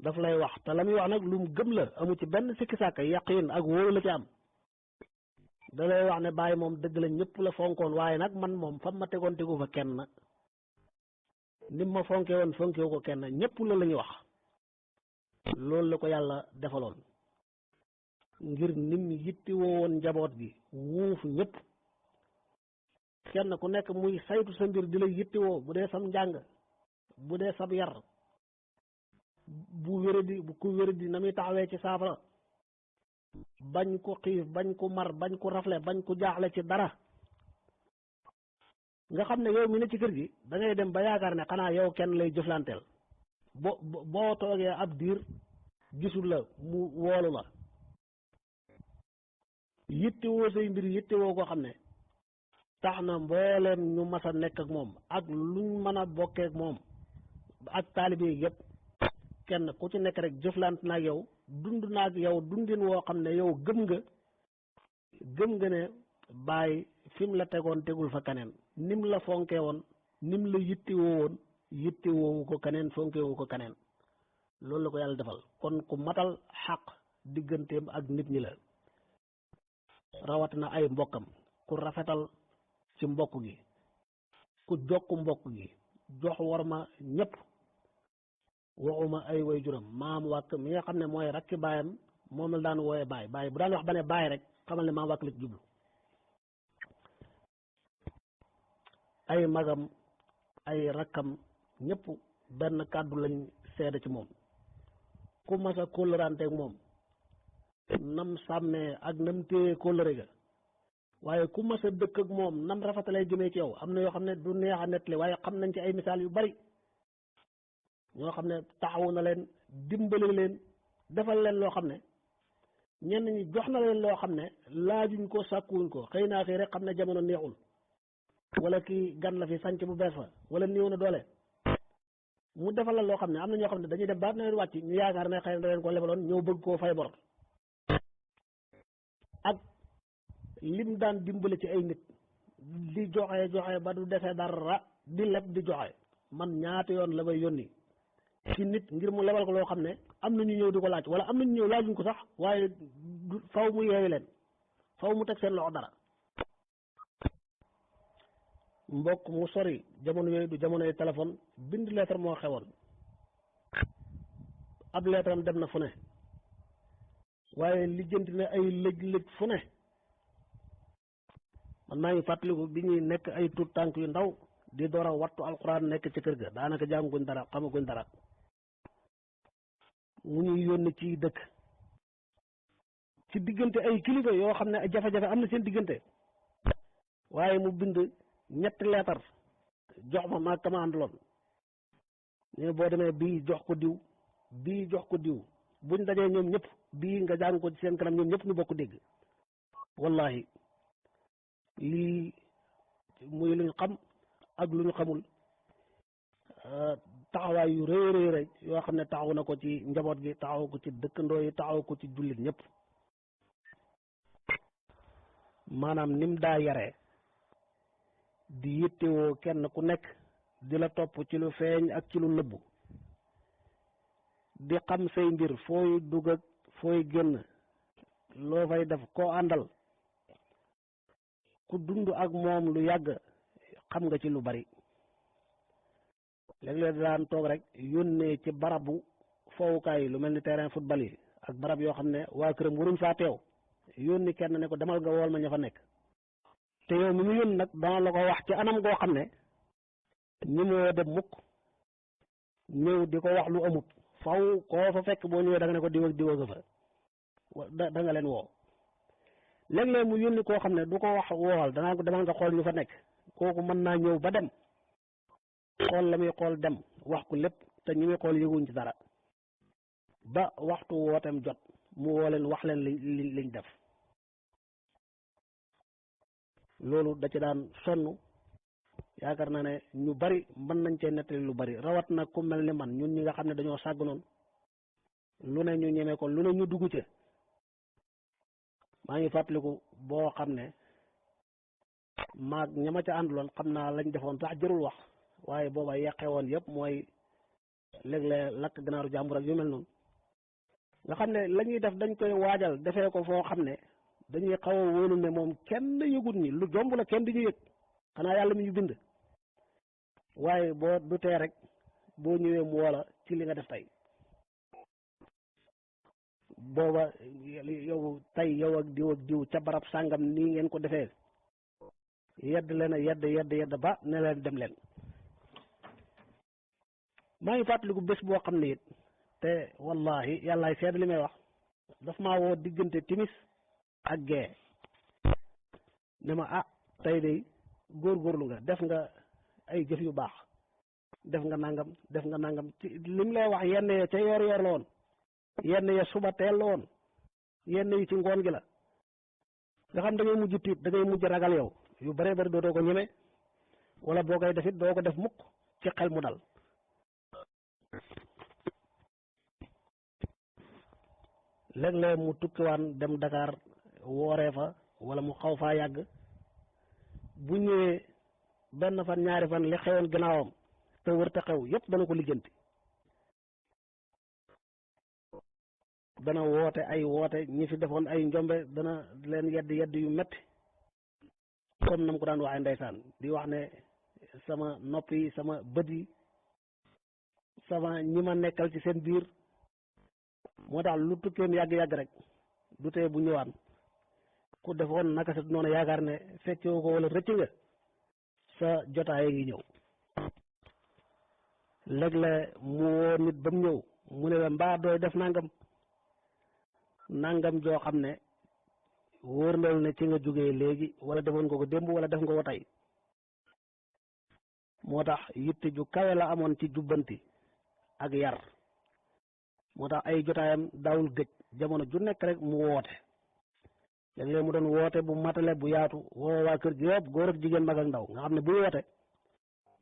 daf lay wax te la muy wax nag lu mu gëm la amu ci benn sikki sàkk yaqiin ak wóolu la ci am da lay wax ne bàyyi moom dëgg la ñëpp la fonkoon waaye nag man moom fam ma tegoon tegu fa kenn nim ma fonke woon fonkewu ko kenn ñëpp loolu la ñuy wax loolu la ko yàlla defaloon ngir nim yitti woo woon njaboot gi wuuf ñëpp kenn ku nekk muy saytu sa mbir di la yittewoo bu dee sam njàng bu dee sab yar bu wéradi bu ku wéradi na muy taxawee ci saafara bañ ko xiif bañ ko mar bañ ko rafle bañ ko jaaxle ci dara nga xam ne yow mi ne ci kër gi da ngay dem ba yaakaar ne xanaa yow kenn lay jëflanteel boo toogee ab diir gisul la mu woolu la yittewoo say mbir yittewoo ko xam ne tax na mbooleem ñu mas a nekk ak moom ak luñ mën a bokkee ak moom ak taalibe yi yëpp kenn ku ci nekk rek jëflante na ak yow dund na ak yow dundin woo xam ne yow gëm nga ne bàyyi fi mu la tegoon tegul fa keneen nim la fonkee woon nim la yittewoo woon yittewoowu ko keneen fonkewu ko keneen loolu la ko yàlla defal kon ku matal xaq digganteem ak nit ñi la rawatina ay mbokkam ku rafetal ci mbokk gi ku jokk mbokk gi jox war ma ñëpp waxuma ay way juram maam wàkk mi nga xam ne mooy rakki baayam moom la daan wooye baay bu daan wax ba ne baay rek xamal ne maam wàkk la ci jublu ay magam ay rakkam ñëpp benn kàddu lañ seede ci moom ku mas a kóllëranteeg moom nam sàmmee ak nam téye kóllëre ga waaye ku mas a dëkk ak moom nam rafetalee jëmee ci yow am na yoo xam ne du neex a nettali waaye xam nañ ci ay misaal yu bari ñoo xam ne taxawu na leen dimbali leen defal leen loo xam ne ñenn ñi jox na leen loo xam ne laajuñ ko sàkkuwuñ ko xëy naa xëy rek xam ne jamono neexul wala kii gan la fi sanc bu bees fa wala néew na doole mu defal la loo xam ne am na ñoo xam ne dañuy dem ba nawet wàcc ñu yaakaar ne xëy na da leen ko lebaloon ñëw bëgg koo fay bor ak lim daan dimbali ci ay nit di joxe ba du defee dara di leb di joxe man ñaata yoon la may yónni ci nit ngir mu lebal ko loo xam ne am na ñu ñëw di ko laaj wala am na ñu ñëw laajuñ ko sax waaye faw mu yeewi leen faw mu teg seen loxo dara mbokk mu sori jamono yooyu du jamonoy téléphone bind lettre moo xewoon ab lettre am dem na fu ne waaye lijjanti na ay lëj-lëj fu ne man maa ngi fàttaliku bi ñuy nekk ay tuut tànk yu ndaw di door a wattu alxuraan nekk ci kër ga daanaka jànguñ dara xamaguñ dara mu ñuy yónni ci dëkk ci diggante ay kilifa yoo xam ne ay jafe-jafe am na seen diggante waaye mu bind ñetti leetar jox ma maa kama àndaloon ne boo demee bii jox ko diw bii jox ko diw buñ dajee ñoom ñëpp bii nga jàng ko ci seen kanam ñoom ñëpp ñu bokk dégg wallahi lii muy luñ xam ak lu ñu xamul taxawaay yu rëy rëy yoo xam ne taxaw na ko ci njaboot gi taxaw ko ci dëkkandoo yi taxaw ko ci jullit ñëpp maanaam nim daa yaree di yittewoo kenn ku nekk di la topp ci lu feeñ ak ci lu nëbbu di xam say mbir fooy dugg ak fooy génn loo fay def koo àndal ku dund ak moom lu yàgg xam nga ci lu bari léeg-léeg daan toog rek yónnee ci barabu fowukaay yi lu mel ni terrain football yi ak barab yoo xam ne waa këram waruñ faa teew yónni kenn ne ko demal nga wool ma ña fa nekk te yow mi mu yónni nag dana la ko wax ci anam goo xam ne ñi moo dem mukk ñëw di ko wax lu amut faw koo fa fekk boo ñëwee da nga ne ko diw ak diw ak fa da nga leen woo léeg-léeg mu yónni koo xam ne du ko wax woowal danaa ko demal nga xool ñu fa nekk kooku mën naa ñëw ba dem xool la muy xool dem wax ko lépp te ñu muy xool yëguñ ci dara ba waxtu wooteem jot mu woo leen wax leen liñ def loolu da ci daan sonn yaakaar naa ne ñu bari mën nañ cee nettali lu bari rawat na ku mel ni man ñun ñi nga xam ne dañoo sàgg noonu lu ne ñu ñeme ko lu ne ñu dugg ci maa ngi fàttaliku boo xam ne maag ñama ca ànduloon xam naa lañ defoon sax jërul wax waaye booba yàqe woon yëpp mooy léeg-léeg lakk ganaaru jàmbur ak yu mel noonu nga xam ne la ñuy def dañ koy waajal defee ko foo xam ne dañuy xaw a wóolu ne moom kenn yëgut ñi lu jomb la kenn di ñu yëg xanaa yàlla mi ñu bind waaye boo du tee rek boo ñëwee mu woola ci li nga def tey booba yow tey yow ak diw ca barab sàngam nii ngeen ko defee yedd leen a yedd ba ne leen dem leen. maa ngi fàttaliku bés boo xam ne it te wallahi yàllaay seede li may wax daf maa woo diggante timis ak gee ne ma tey de góorgóorlu nga def nga ay jëf yu baax def nga nangam ci li mu lay wax yenn ya ca yor la woon yenn ya suba teel la woon yenn yi ci ngoon gi la nga xam da ngay mujj tiit da ngay mujj ragal yow yu bëree bëri doo ko ñeme wala boo koy def it doo ko def mukk ci xel mu dal. léeg-léeg mu tukkiwaan dem Dakar wooree fa wala mu xaw faa yàgg bu ñëwee benn fan ñaari fan li xewoon gannaawam te wër te xew yépp dana ko lijjanti dana woote ñi fi defoon ay njombe dana leen yedd yu metti comme nam ko daan waxee ndeysaan di wax ne sama nopp yi sama bët yi sama ñi ma nekkal ci seen biir moo tax lu tukkeem yàgg-yàgg rek du tee bu ñëwaan ku defoon naka sa noonu yaakaar ne fekkee ko wala rëcc nga sa jotaay ngi ñëw léeg-léeg mu woo nit ba mu ñëw mu ne la mbaa dooy def nangam joo xam ne wóor na ne ci nga jógee léegi wala defoon nga ko démb wala def nga ko tey moo tax yitte ju kawe la amoon ci jubbanti ak yar moo tax ay jotaayam daawul gëj jamono ju nekk rek mu woote léeg-léeg mu doon woote bu matale bu yaatu woo waa kër gi yëpp góor ak jigéen mag ak ndaw nga xam ne buy woote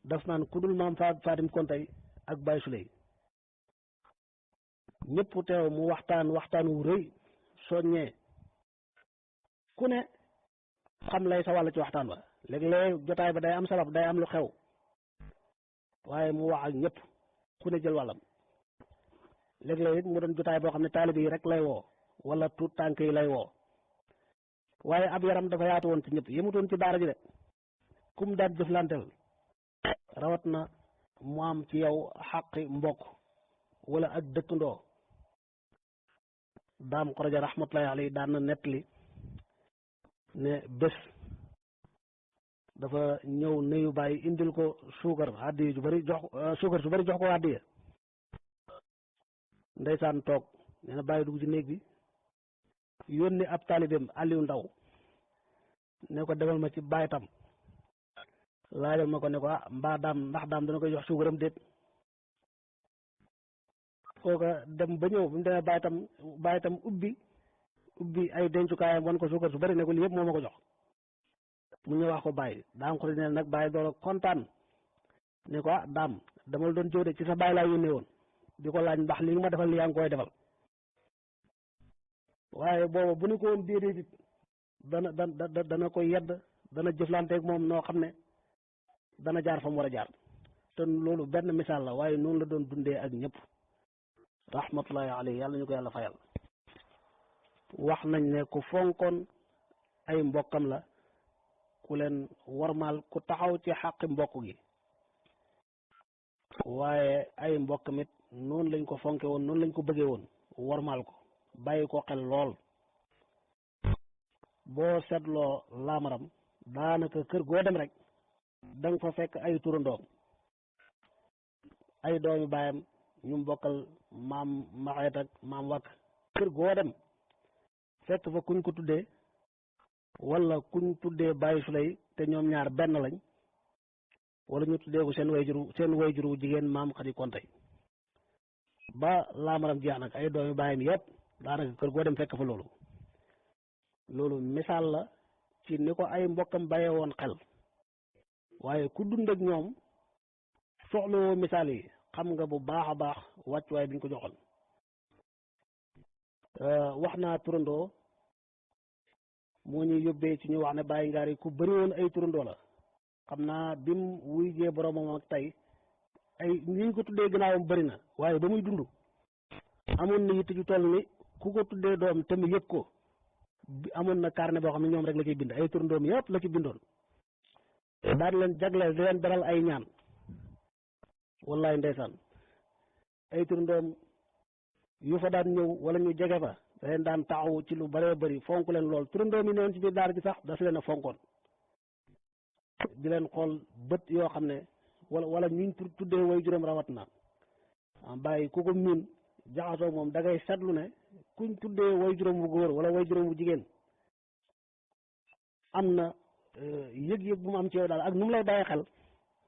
daf naan ku dul maam Fatim Kontey ak Baye Souley ñëpp teew mu waxtaan wu rëy soññee ku ne xam lay sa wàll ci waxtaan ba léeg-léeg jotaay ba day am sabab day am lu xew waaye mu wax ak ñëpp ku ne jël wàllam léeg-léeg it mu doon jotaay boo xam ne taalibe yi rek lay woo wala tuut tànk yi lay woo waaye ab yaram dafa yaatu woon ci ñëpp yemutoon ci daara ji de kum daan jëflanteel rawat na mu am ci yow xaqi mbokk wala ak dëkkandoo daam xoroja rahmatullahi alayhi daan na nettali ne bés dafa ñëw nuyu bàyyi indil ko suukar addiya ju bari jox suukar su bari jox ko addiya ndeysaan toog nee na bàyyi dugg ci néeg bi yónni ab taalibeem Aliou Ndaw ne ko demal ma ci bàyyi tam laajal ma ko ne ko mbaa ndax daam dana koy jox suukaram déet kooka dem ba ñëw bu mu demee bàyyi tam ubbi ay dencukaayam wan ko suukar su bari ne ko lii yëpp moo ma ko jox mu ñëw wax ko bàyyi daam ko ne nag bàyyi door a kontaan ne ko daam dama la doon jóode ci sa bàyyi laa yónnee woon di ko laaj ndax li nga ma defal li yaa ngi koy defal waaye booba bu ñu ko woon déedéet it dana ko yedd dana jëflanteeg moom noo xam ne dana jaar fa mu war a jaar te loolu benn misaal la waaye noonu la doon dundee ak ñëpp rahmatullahi alayhi yàlla ñu ko yàlla fayal wax nañ ne ku fonkoon ay mbokkam la ku leen warmaal ku taxaw ci xàqi mbokk gi waaye ay mbokkam it noonu lañ ko fonke woon noonu lañ ko bëggee woon warmaal ko bàyyi ko xel lool boo seetloo laamaram daanaka kër goo dem rek da nga fa fekk ay turandoom ay doomi baayam ñu mbokkal maam maxeet ak maam wakk kër goo dem fekk fa kuñ ko tuddee wala kuñ tuddee Baye Souley te ñoom ñaar benn lañ wala ñu tuddee ko seen wayjuru wu jigéen maam Xadi Kontey ba laamaram jeex nag ay doomi baayam yëpp daanaka kër goo dem fekk fa loolu misaal la ci ni ko ay mbokkam bàyyee woon xel waaye ku dund ak ñoom soxlawoo misaal yi xam nga bu baax a baax wàccuwaay bi ñu ko joxoon wax naa turandoo moo ñuy yóbbee ci ñu wax ne Baye Ngari ku bëri woon ay turandoo la xam naa bim wuy jee boromam ak tey ay ñi ñu ko tuddee gannaawam bëri na waaye ba muy dund amoon na yitte ju toll ni ku ko tuddee doom te mu yëg ko amoon na carnet boo xam ne ñoom rek la ciy bind ay turandoom yëpp la ci bindoon daan leen jagleel di leen beral ay ñaan wallaay ndeysaan ay turandoom yu fa daan ñëw wala ñu jege fa da leen daan taxawu ci lu bëree bëri fonk leen lool turandoom yi newoon ci biir daara ji sax daf leen a fonkoon di leen xool bët yoo xam ne wala ñuñ tuddee way juróom rawat na bàyyi ku ko miin jaxasoo moom da ngay seetlu ne kuñ tuddee way juróom bu góor wala way juróom bu jigéen am na yëg-yëg bu mu am ci yow daal ak nu mu lay bàyyi xel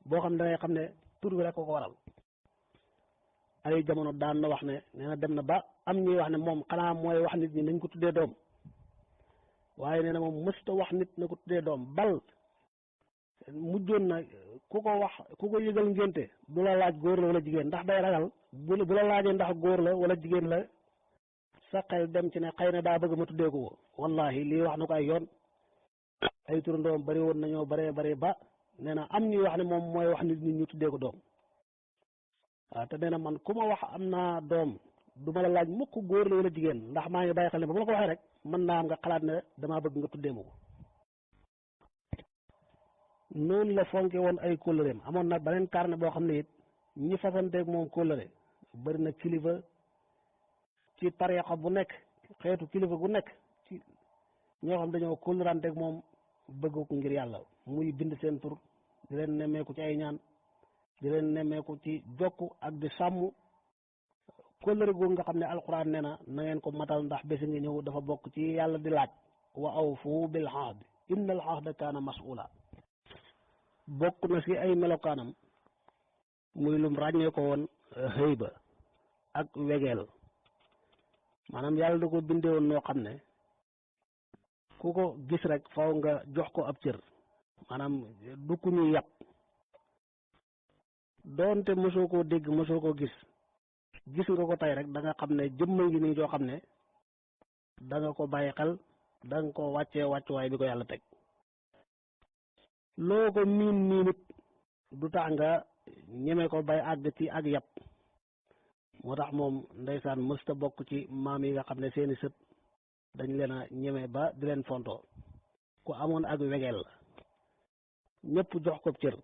boo xam ne da ngay xam ne tur bi rek ko waral ay jamono daan na wax ne nee na dem na ba am ñuy wax ne moom xanaa mooy wax nit ñi nañ ko tuddee doom waaye nee na moom mësta wax nit na ko tuddee doom bal mujjoon na ku ko yëgal ngénte du la laaj góor la wala jigéen ndax day ragal bu la laajee ndax góor la wala jigéen la sa xel dem ci ne xëy na daa bëgg ma tuddee ko wallahi lii wax na ko ay yoon ay turandoom bari woon nañoo bari ba nee na am ñuy wax ne moom mooy wax nit ñi ñu tuddee ko doom waaw te nee na man ku ma wax am naa doom du ma la laaj mukk góor la wala jigéen ndax maa ngi bàyyi xel ne ba ma la ko waxee rek mën naa am nga xalaat ne damaa bëgg nga tuddee ma ko noonu la fonke woon ay kóllëreem amoon na beneen carnet boo xam ne it ñi fasanteeg moom kóllëre bëri na kilifa ci tariixa bu nekk xeetu kilifa gu nekk ci ñoo xam dañoo kóllëranteeg moom bëgg ko ngir yàlla muy bind seen tur di leen nemmeeku ci ay ñaan di leen nemmeeku ci jokk ak di sàmm kóllëre googu nga xam ne alquran nee na ngeen ko matal ndax bési nga ñëw dafa bokk ci yàlla di laaj wa awfu bil ahd inna al ahda kaana mas'ula bokk na ci ay melokaanam muy lum ràññee ko woon xëyba ak wegeel maanaam yàlla da ko bindee woon noo xam ne ku ko gis rek faw nga jox ko ab cër maanaam du ku ñuy yàpp doonte mosoo koo dégg mosoo koo gis nga ko tey rek da nga xam ne jëmma ngi nii joo xam ne da nga ko bàyyi xel da nga ko wàccee wàccuwaay bi ko yàlla teg loo ko miin nit du tax nga ñeme ko bay àgg ci ak yàpp moo tax moom ndeysaan mësta bokk ci maam yi nga xam ne seeni sët dañ leen a ñeme ba di leen fontoo ku amoon ak wegeel la ñëpp jox ko cër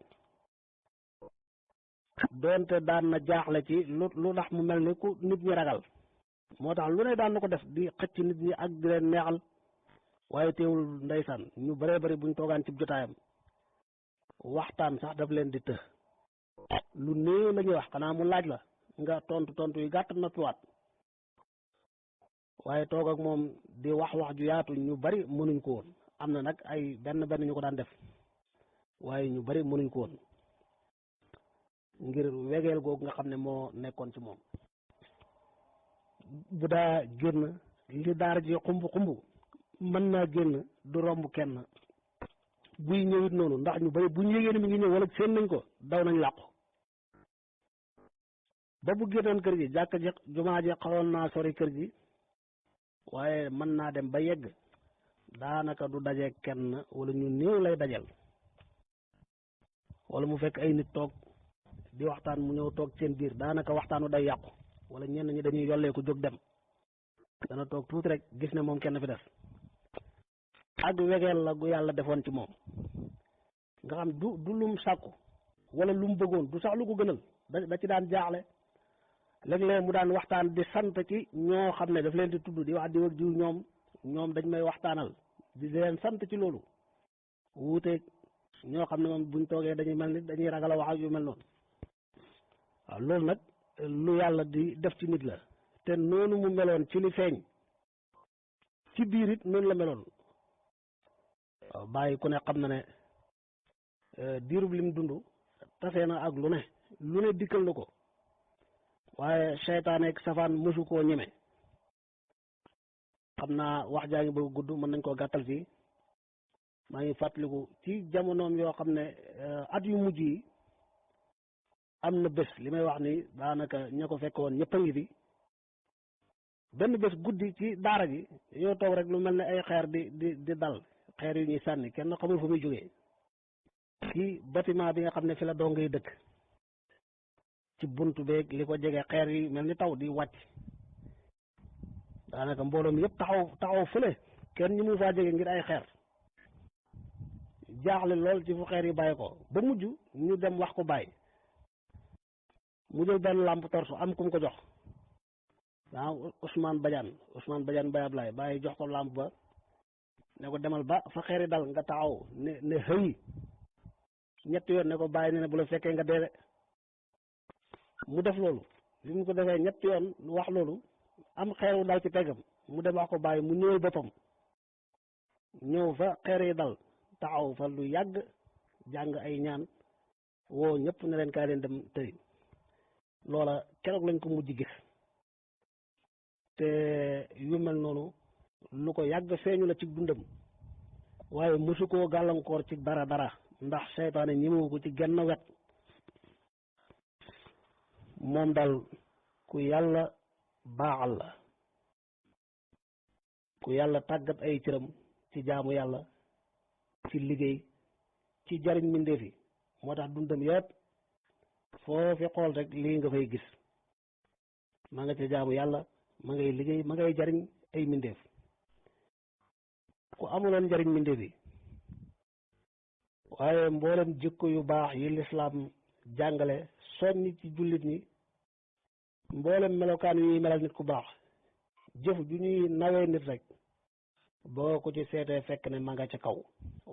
doonte daan na jaaxle ci lu tax mu mel ni ku nit ñi ragal moo tax lu ne daan na ko def di xëcc nit ñi ak di leen neexal waaye teewul ndeysaan ñu bëree bëri buñ toogaan ci jotaayam waxtaan sax daf leen di të lu néew la ñuy wax xanaa mu laaj la nga tontu yu gàtt na tuwaat waaye toog ak moom di wax ju yaatu ñu bari mënuñ ko woon am na nag ay benn ñu ko daan def waaye ñu bari mënuñ ko woon ngir wegeel googu nga xam ne moo nekkoon ci moom bu daa génn li daara ji xumb mën naa génn du romb kenn buy ñëwit noonu ndax ñu bari bu ñu yégée ne mi ngi ñëw wala seen nañ ko daw nañ làqu ba bu génnoon kër gi jàkk ji jumaa ji xawoon naa sori kër gi waaye mën naa dem ba yegg daanaka du daje kenn wala ñu néew lay dajal wala mu fekk ay nit toog di waxtaan mu ñëw toog seen biir daanaka waxtaanu day yàqu wala ñenn ñi dañuy yollee ko jóg dem dana toog tuuti rek gis ne moom kenn fi def ak wegeel la gu yàlla defoon ci moom nga xam du lum sàkku wala lum bëggoon du sax lu ko gënal da ci daan jaaxle léeg-léeg mu daan waxtaan di sant ci ñoo xam ne daf leen di tudd di wax di wëg diw ñoom dañ may waxtaanal di leen sant ci loolu wuuteeg ñoo xam ne moom buñ toogee dañuy mel ni dañuy ragal a wax ak yu mel noonu waaw loolu nag lu yàlla di def ci nit la te noonu mu meloon ci li feeñ ci biir it noonu la meloon waaw bàyyi ku ne xam na ne diirub lim dund tasee na ak lu ne dikkal na ko waaye seytaane ak safaan mësu koo ñeme xam naa wax jaa ngi bëgg gudd mën nañ koo gàttal fii maa ngi fàttaliku ci jamonoom yoo xam ne at yu mujj yi am na bés li may wax ni daanaka ña ko fekk woon ñëpp a ngi fi benn bés guddi ci daara ji yoo toog rek lu mel ne ay xeer di dal xeer yu ñuy sànni kenn xamul fu muy jógee ci bâtiment bi nga xam ne fi la doo ngay dëkk ci buntu beeg li ko jege xeer yi mel ni taw di wàcc daanaka mbooloo mi yëpp taxaw fële kenn ñu mu faa jege ngir ay xeer jaaxle lool ci fu xeer yi bàyyi ko ba mujj ñu dem wax ko bàyyi mu jël benn lampe torche am ku mu ko jox waaw Ousmane Badiane Baye Ablaye bàyyi jox ko lampe ba ne ko demal ba fa xeer yi dal nga taxaw ne xëy ñetti yoon ne ko bàyyi ne bu la fekkee nga deewe mu def loolu bi mu ko defee ñetti yoon wax loolu am xeer wu dal ci peggam mu dem wax ko bàyyi mu ñëwal boppam ñëw fa xeer yi dal taxaw fa lu yàgg jàng ay ñaan woo ñëpp ne leen kaay leen dem tëri loola keroog lañ ko mujj gis te yu mel noonu lu ko yàgg feeñu la ci dundam waaye mosu koo gàllankoor ci dara ndax seytaane ñemewu ko ci genn wet moom daal ku yàlla baaxal la ku yàlla tàggat ay cëram ci jaamu yàlla ci liggéey ci jariñ mbindeef yi moo tax dundam yëpp foo fi xool rek lii nga fay gis ma nga ca jaamu yàlla ma ngay liggéey ma ngay jariñ ay mbindeef ku amuloon njariñ mbindeef yi waaye mboolem jikko yu baax yi lislaam jàngale soññ ci jullit ñi mboolem melokaan yi melal nit ku baax jëf ju ñuy nawee nit rek boo ko ci seetee fekk ne ma nga ca kaw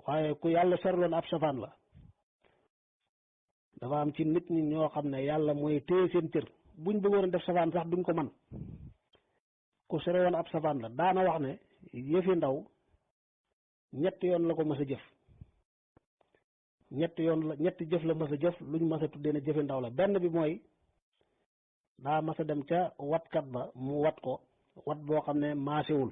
waaye ku yàlla serloon ab safaan la dafa am ci nit ñi ñoo xam ne yàlla mooy téye seen cër buñ bëggoon def safaan sax duñ ko man ku sore woon ab safaan la daana wax ne yëfi ndaw ñetti yoon la ko mas a jëf ñetti jëf la mas a jëf luñ mas a tuddee ne jëfi ndaw la benn bi mooy daa mas a dem ca watkat ba mu wat ko wat boo xam ne maasewul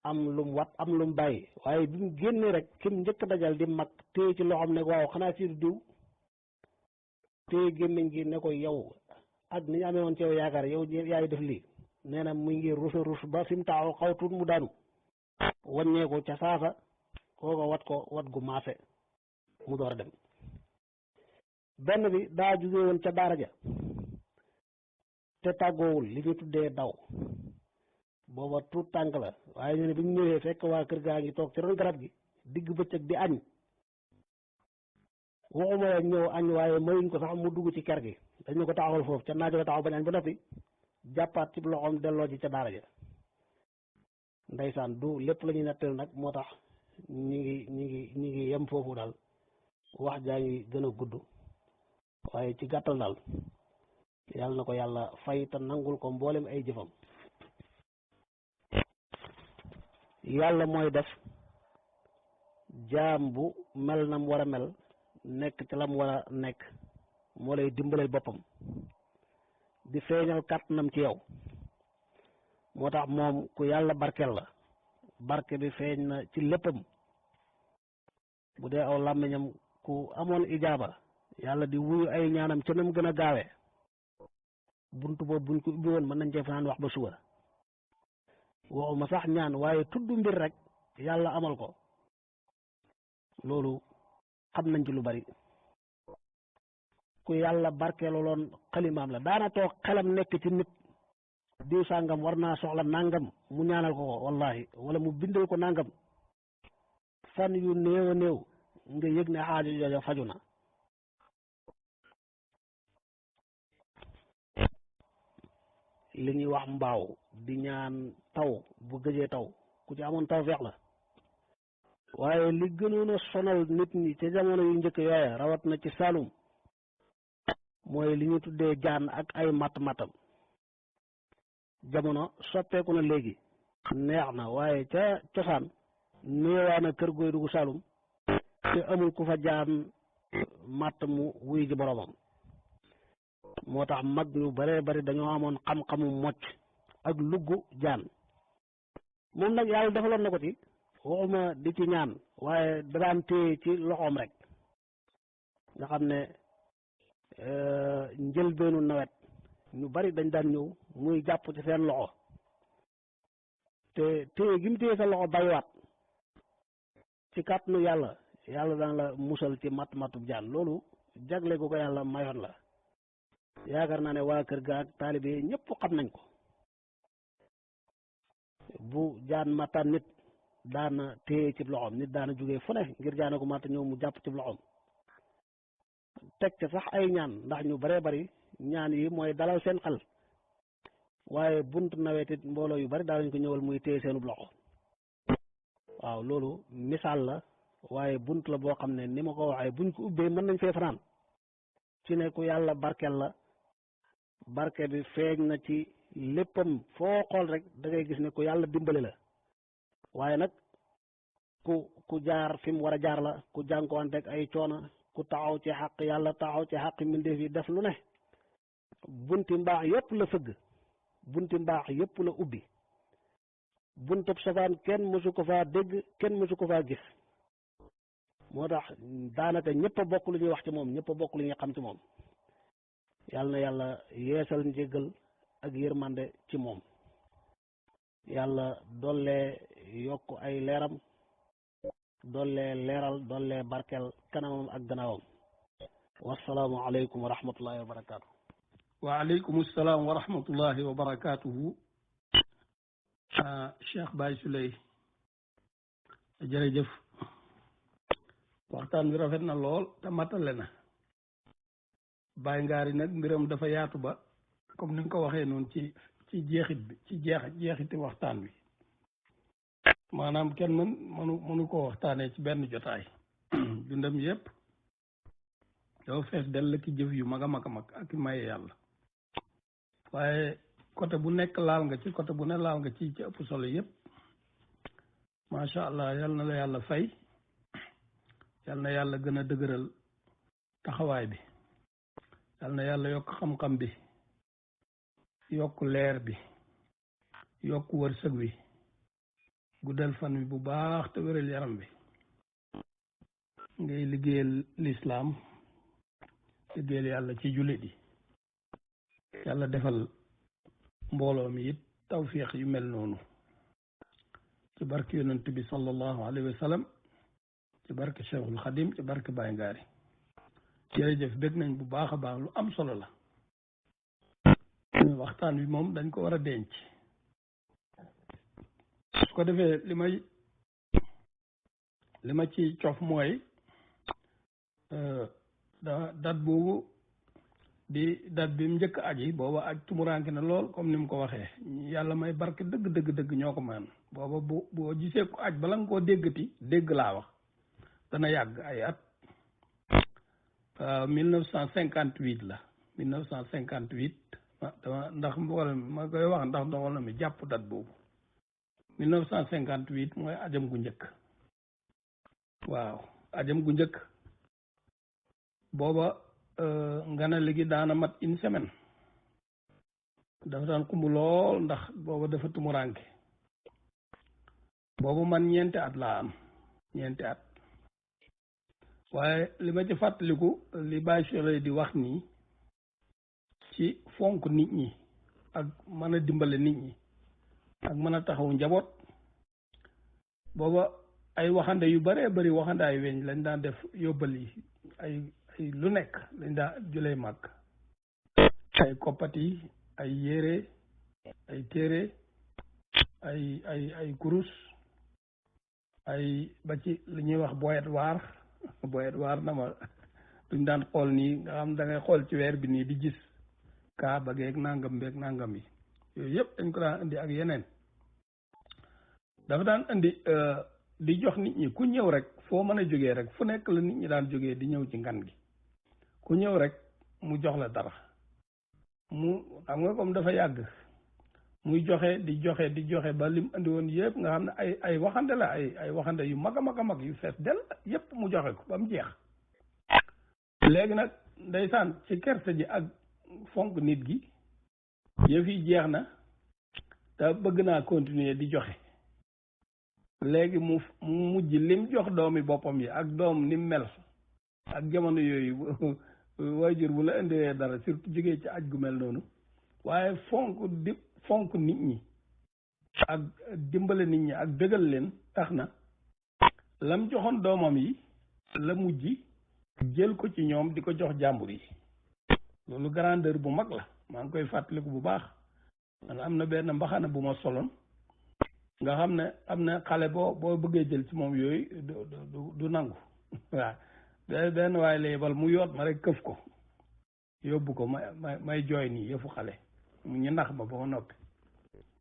am lum wat am lum bàyyi waaye bi mu génnee rek kim njëkk dajal di mag téye ci loxoom ne waaw xanaa ci diw téye gémmiñ gi ne ko yow ak ni ñu amee woon ci yow yaakaar yow yaay def lii nee na mu ngi rusa rus ba fi mu taxaw xaw tuut mu daanu wàññee ko ca saasa kooko wat ko wat gu maase mu door a dem benn bi daa jóge woon ca daara ja te tàggoowul li ñu tuddee daw booba tuut tànk la waaye ñu ne bi ñu ñëwee fekk waa kër gaa ngi toog ci ron garab gi digg bëccëg di añ waxuma la ñëw añ waaye mayuñ ko sax mu dugg ci kër gi dañu ko taxawal foofu ca naaj la taxaw bañ añ ba noppi jàppaat ci loxoom delloo ji ca daara ja ndeysaan du lépp la ñuy nettal nag moo tax ñi ngi yem foofu daal wax jaa ngi gën a gudd waaye ci gàttal daal yàlla na ko yàlla fay te nangul ko mboolem ay jëfam yàlla mooy def jaam bu mel nam war a mel nekk ci lam war a nekk moo lay dimbaleel boppam di feeñal kàttanam ci yow moo tax moom ku yàlla barkeel la barke bi feeñ na ci léppam bu dee aw làmmiñam ku amoon ijaaba yàlla di wuyu ay ñaanam ca nam gën a gaawe buntu boobu buñ ko ubbi woon mën nañ cee fanaan wax ba suba waxuma sax ñaan waaye tudd mbir rek yàlla amal ko loolu xam nañ ci lu bari ku yàlla barkeeloon xalimaam la daana toog xelam nekk ci nit diw sàngam war naa soxla nangam mu ñaanal ko wallahi wala mu bindal ko nangam fan yu néew a néew nga yëg ne xaaju jooja faju na li ñuy wax mbaaw di ñaan taw bu gëjee taw ku ci amoon taw feex la waaye li gënoon a sonal nit ñi ca jamono yu njëkk yooya rawat na ci Saalum mooy li ñu tuddee jaan ak ay matt-mattam jamono soppeeku na léegi neex na waaye ca cosaan néewaana kër gooy dugg Saalum te amul ku fa jaan matt mu wuy ji boromam moo tax mag ñu bare bari dañoo amoon xam-xamu mocc ak lugg jaan moom nag yàlla defaloon na ko ci waxuma di ci ñaan waaye daan téye ci loxoom rek nga xam ne njëlbeenu nawet ñu bari dañ daan ñëw muy jàpp ci seen loxo te téye gi mu téye sa loxo baywaat ci kàttanu yàlla daan la musal ci matt-mattu jaan loolu jagle gu ko yàlla mayoon la yaakaar naa ne waa kër ga ak taalibe ñëpp xam nañ ko bu jaan mattaan nit daana téye ci loxoom nit daana jógee fu ne ngir jaana ko matt ñëw mu jàpp ci loxoom teg ca sax ay ñaan ndax ñu baree bari ñaan yi mooy dalal seen xel waaye bunt nawet it mbooloo yu bari daanañ ko ñëwal muy téye seenub loxo waaw loolu misaal la waaye bunt la boo xam ne ni ma ko waxee buñ ko ubbee mën nañ fee fanaan ci ne ku yàlla barkel la barke bi feeñ na ci léppam foo xool rek da ngay gis ne ku yàlla dimbali la waaye nag ku jaar fi mu war a jaar la ku jànkuwanteeg ay coona ku taxaw ci xaq yàlla taxaw ci xaq mbindeef yi def lu ne bunti mbaax yépp la fëgg bunti mbaax yépp la ubbi buntub safaan kenn mësu ko faa dégg kenn mësu ko faa gis moo tax daanaka ñëpp a bokk lu ñuy wax ci moom ñëpp a bokk lu ñuy xam ci moom yàlla na yàlla yeesal njéggal ak yërmande ci moom yàlla dollee yokk ay leeram dollee leeral dollee barkeel kanamam ak gannaawam wasalaamu aleykum wa rahmatullahi wa barakaatu. waaleykum salaam wa rahmatullahi wa barakaatuhu. Cheikh Baye Souleye jërëjëf waxtaan bi rafet na lool te matale na Baye Ngary nag mbiram dafa yaatu ba comme ni nga ko waxee noonu ci jeexit bi ci jeexiti waxtaan bi maanaam kenn mënu koo waxtaanee ci benn jotaay dundam yépp dafa fees dell ki jëf yu mag a mag a mag ak maye yàlla waaye côté bu nekk laal nga ci côté bu ne laal nga ci ëpp solo yépp macha allah yal na la yàlla fay yal na yàlla gën a dëgëral taxawaay bi yal na yàlla yokk xam-xam bi yokk leer bi yokk wërsëg wi guddal fan wi bu baax te wéral yaram bi ngay liggéeyal lislaam liggéeyal yàlla ci jullit yi yàlla defal mbooloo mi it tawfiix yu mel noonu ci barke yonent bi sallallahu alayhi wa sallam ci barke Cheikhul Xadim ci barke Baye Ngary jërëjëf bég nañ bu baax a baax lu am solo la waxtaan wi moom dañ ko war a denc su ko defee li ma ci cof mooy dat boobu di dat bi mu njëkk aji booba aj tumuranke na lool comme ni mu ko waxee yàlla may barke dëgg ñoo ko man booba boo gisee ko aj bala nga koo déggati dégg laa wax dana yàgg ay at 1958 la 1958 dama ndax mbooloo mi ma koy wax ndax mbooloo mi jàpp dat boobu 1958 mooy ajam gu njëkk waaw ajam gu njëkk booba nga ne léegi daana mat une semaine dafa daan xumb lool ndax booba dafa tumuranke boobu man ñeenti at laa am ñeenti at waaye li ma ci fàttaliku li Baye Souleye di wax nii ci fonk nit ñi ak mën a dimbale nit ñi ak mën a taxaw njaboot booba ay waxande yu bëree bëri waxande ay weñ lañ daan def yóbbal yi ay lu nekk lañ daan jëlee màgg ay koppati ay yére ay téere ay kurus ay ba ci li ñuy wax boyet waar na ma duñ daan xool nii nga xam da ngay xool ci weer bi nii di gis kaa ba geeg nangam beeg nangam yi yooyu yëpp dañ ko daan indi ak yeneen dafa daan indi di jox nit ñi ku ñëw rek foo mën a jógee rek fu nekk la nit ñi daan jógee di ñëw ci ngan gi ku ñëw rek mu jox la dara mu xam nga comme dafa yàgg muy joxe di joxe ba lim andi woon yëpp nga xam ne ay waxande la ay waxande yu mag a mag yu fees del yëpp mu joxe ko ba mu jeex léegi nag ndeysaan ci kerse ji ak fonk nit gi yëf yi jeex na te bëgg naa continuer di joxe léegi mu mujj lim jox doomi boppam yi ak doom ni mel ak jamono yooyu waajur bu la indiwee dara surtout jógee ci aj gu mel noonu waaye fonk nit ñi ak dimbale nit ñi ak bégal leen tax na lam joxoon doomam yi la mujj jël ko ci ñoom di ko jox jàmbur yi loolu grandeur bu mag la maa ngi koy fàttaliku bu baax man am na benn mbaxana bu ma soloon nga xam ne am na xale boo bëggee jël ci moom yooyu du nangu waaw benn waaye la yebal mu yoot ma rek këf ko yóbbu ko may jooy nii yëfu xale ñu nax ma ba ma noppi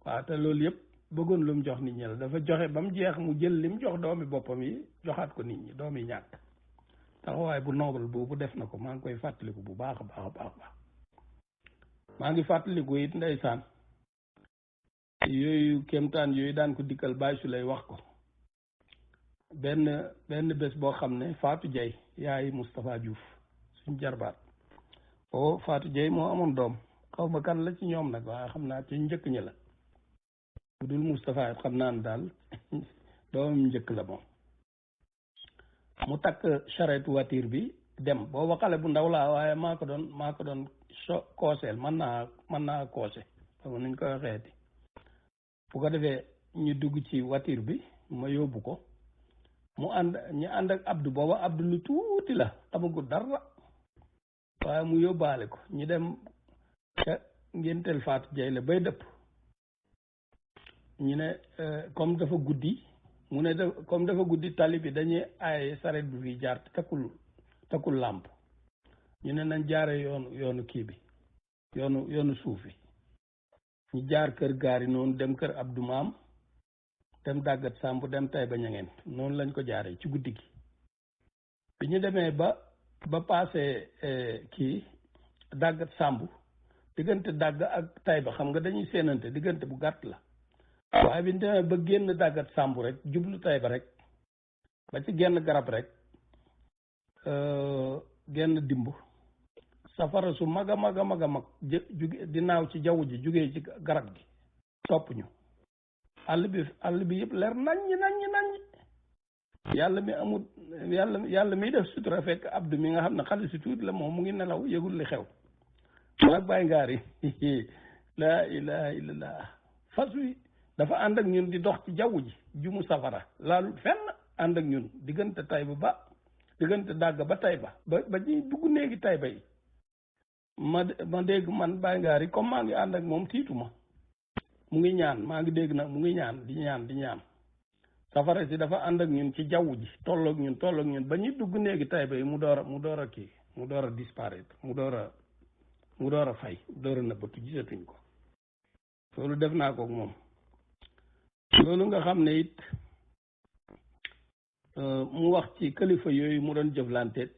waaw te loolu yëpp bëggoon lu mu jox nit ñi la dafa joxe ba mu jeex mu jël li mu jox doomi boppam yi joxaat ko nit ñi doomi ñàkk taxawaay bu noble boobu def na ko maa ngi koy fàttaliku bu baax a baax a baax baax maa ngi fàttaliku it ndeysaan yooyu kéemtaan yooyu daan ko dikkal Baye su lay wax ko benn bés boo xam ne Fatou Dieye yaay Moustapha Diouf suñ jarbaat Fatou Dieye moo amoon doom xaw ma kan la ci ñoom nag waaye xam naa ci njëkk ñi la bu dul Moustapha xam naa ne daal doomam njëkk la moom mu takk charrette voiture bi dem booba xale bu ndaw laa waaye maa ko doon kooseel mën naa koose xam nuñ koy waxeeti bu ko defee ñu dugg ci voiture bi ma yóbbu ko ñu ànd ak Abdou booba Abdou lu tuuti la xamagul dara waaye mu yóbbaale ko ñu dem ca ngénteel Fatou Dieye la bay dëpp ñu ne comme dafa guddi mu ne comme dafa guddi tali bi dañuy aaye saret bi fii jaar takkul làmp ñu ne nañ jaare yoonu kii bi yoonu suuf bi ñu jaar kër gaari noonu dem kër Abdou Maam dem dàggat Samb dem tay ba ñangeen noonu lañ ko jaaree ci guddi gi bi ñu demee ba passé kii dàggat Samb diggante dàgg ak tay ba xam nga dañuy séenante diggante bu gàtt la waaye bi ñu demee ba génn dàggat Samb rek jublu tay ba rek ba ci genn garab rek genn dimb safara su mag a mag a mag a mag juge di naaw ci jaww ji jugee ci garab gi topp ñu àll bi yëpp leer naññ yàlla mi amul yàlla miy def sutura fekk Abdou mi nga xam ne xale si tuuti la moom mu ngi nelaw yëgul li xew maag bàyyi ngaari laa ilaha illallah fas wi dafa ànd ak ñun di dox ci jaww ji jumu safara laalul fenn ànd ak ñun diggante Tayba ba diggante dàgg ba Tayba ba ñuy dugg néegi Tayba yi ma dégg man bàyyi ngaari comme maa ngi ànd ak moom tiitu ma mu ngi ñaan maa ngi dégg nag mu ngi ñaan di ñaan safara si dafa ànd ak ñun ci jaww ji tolloog ñun ba ñuy dugg néegi Tayba yi mu door a disparaître mu door a fay door a nëbbatu gisatuñ ko loolu def naa ko ak moom loolu nga xam ne it mu wax ci kilifa yooyu mu doon jëflanteet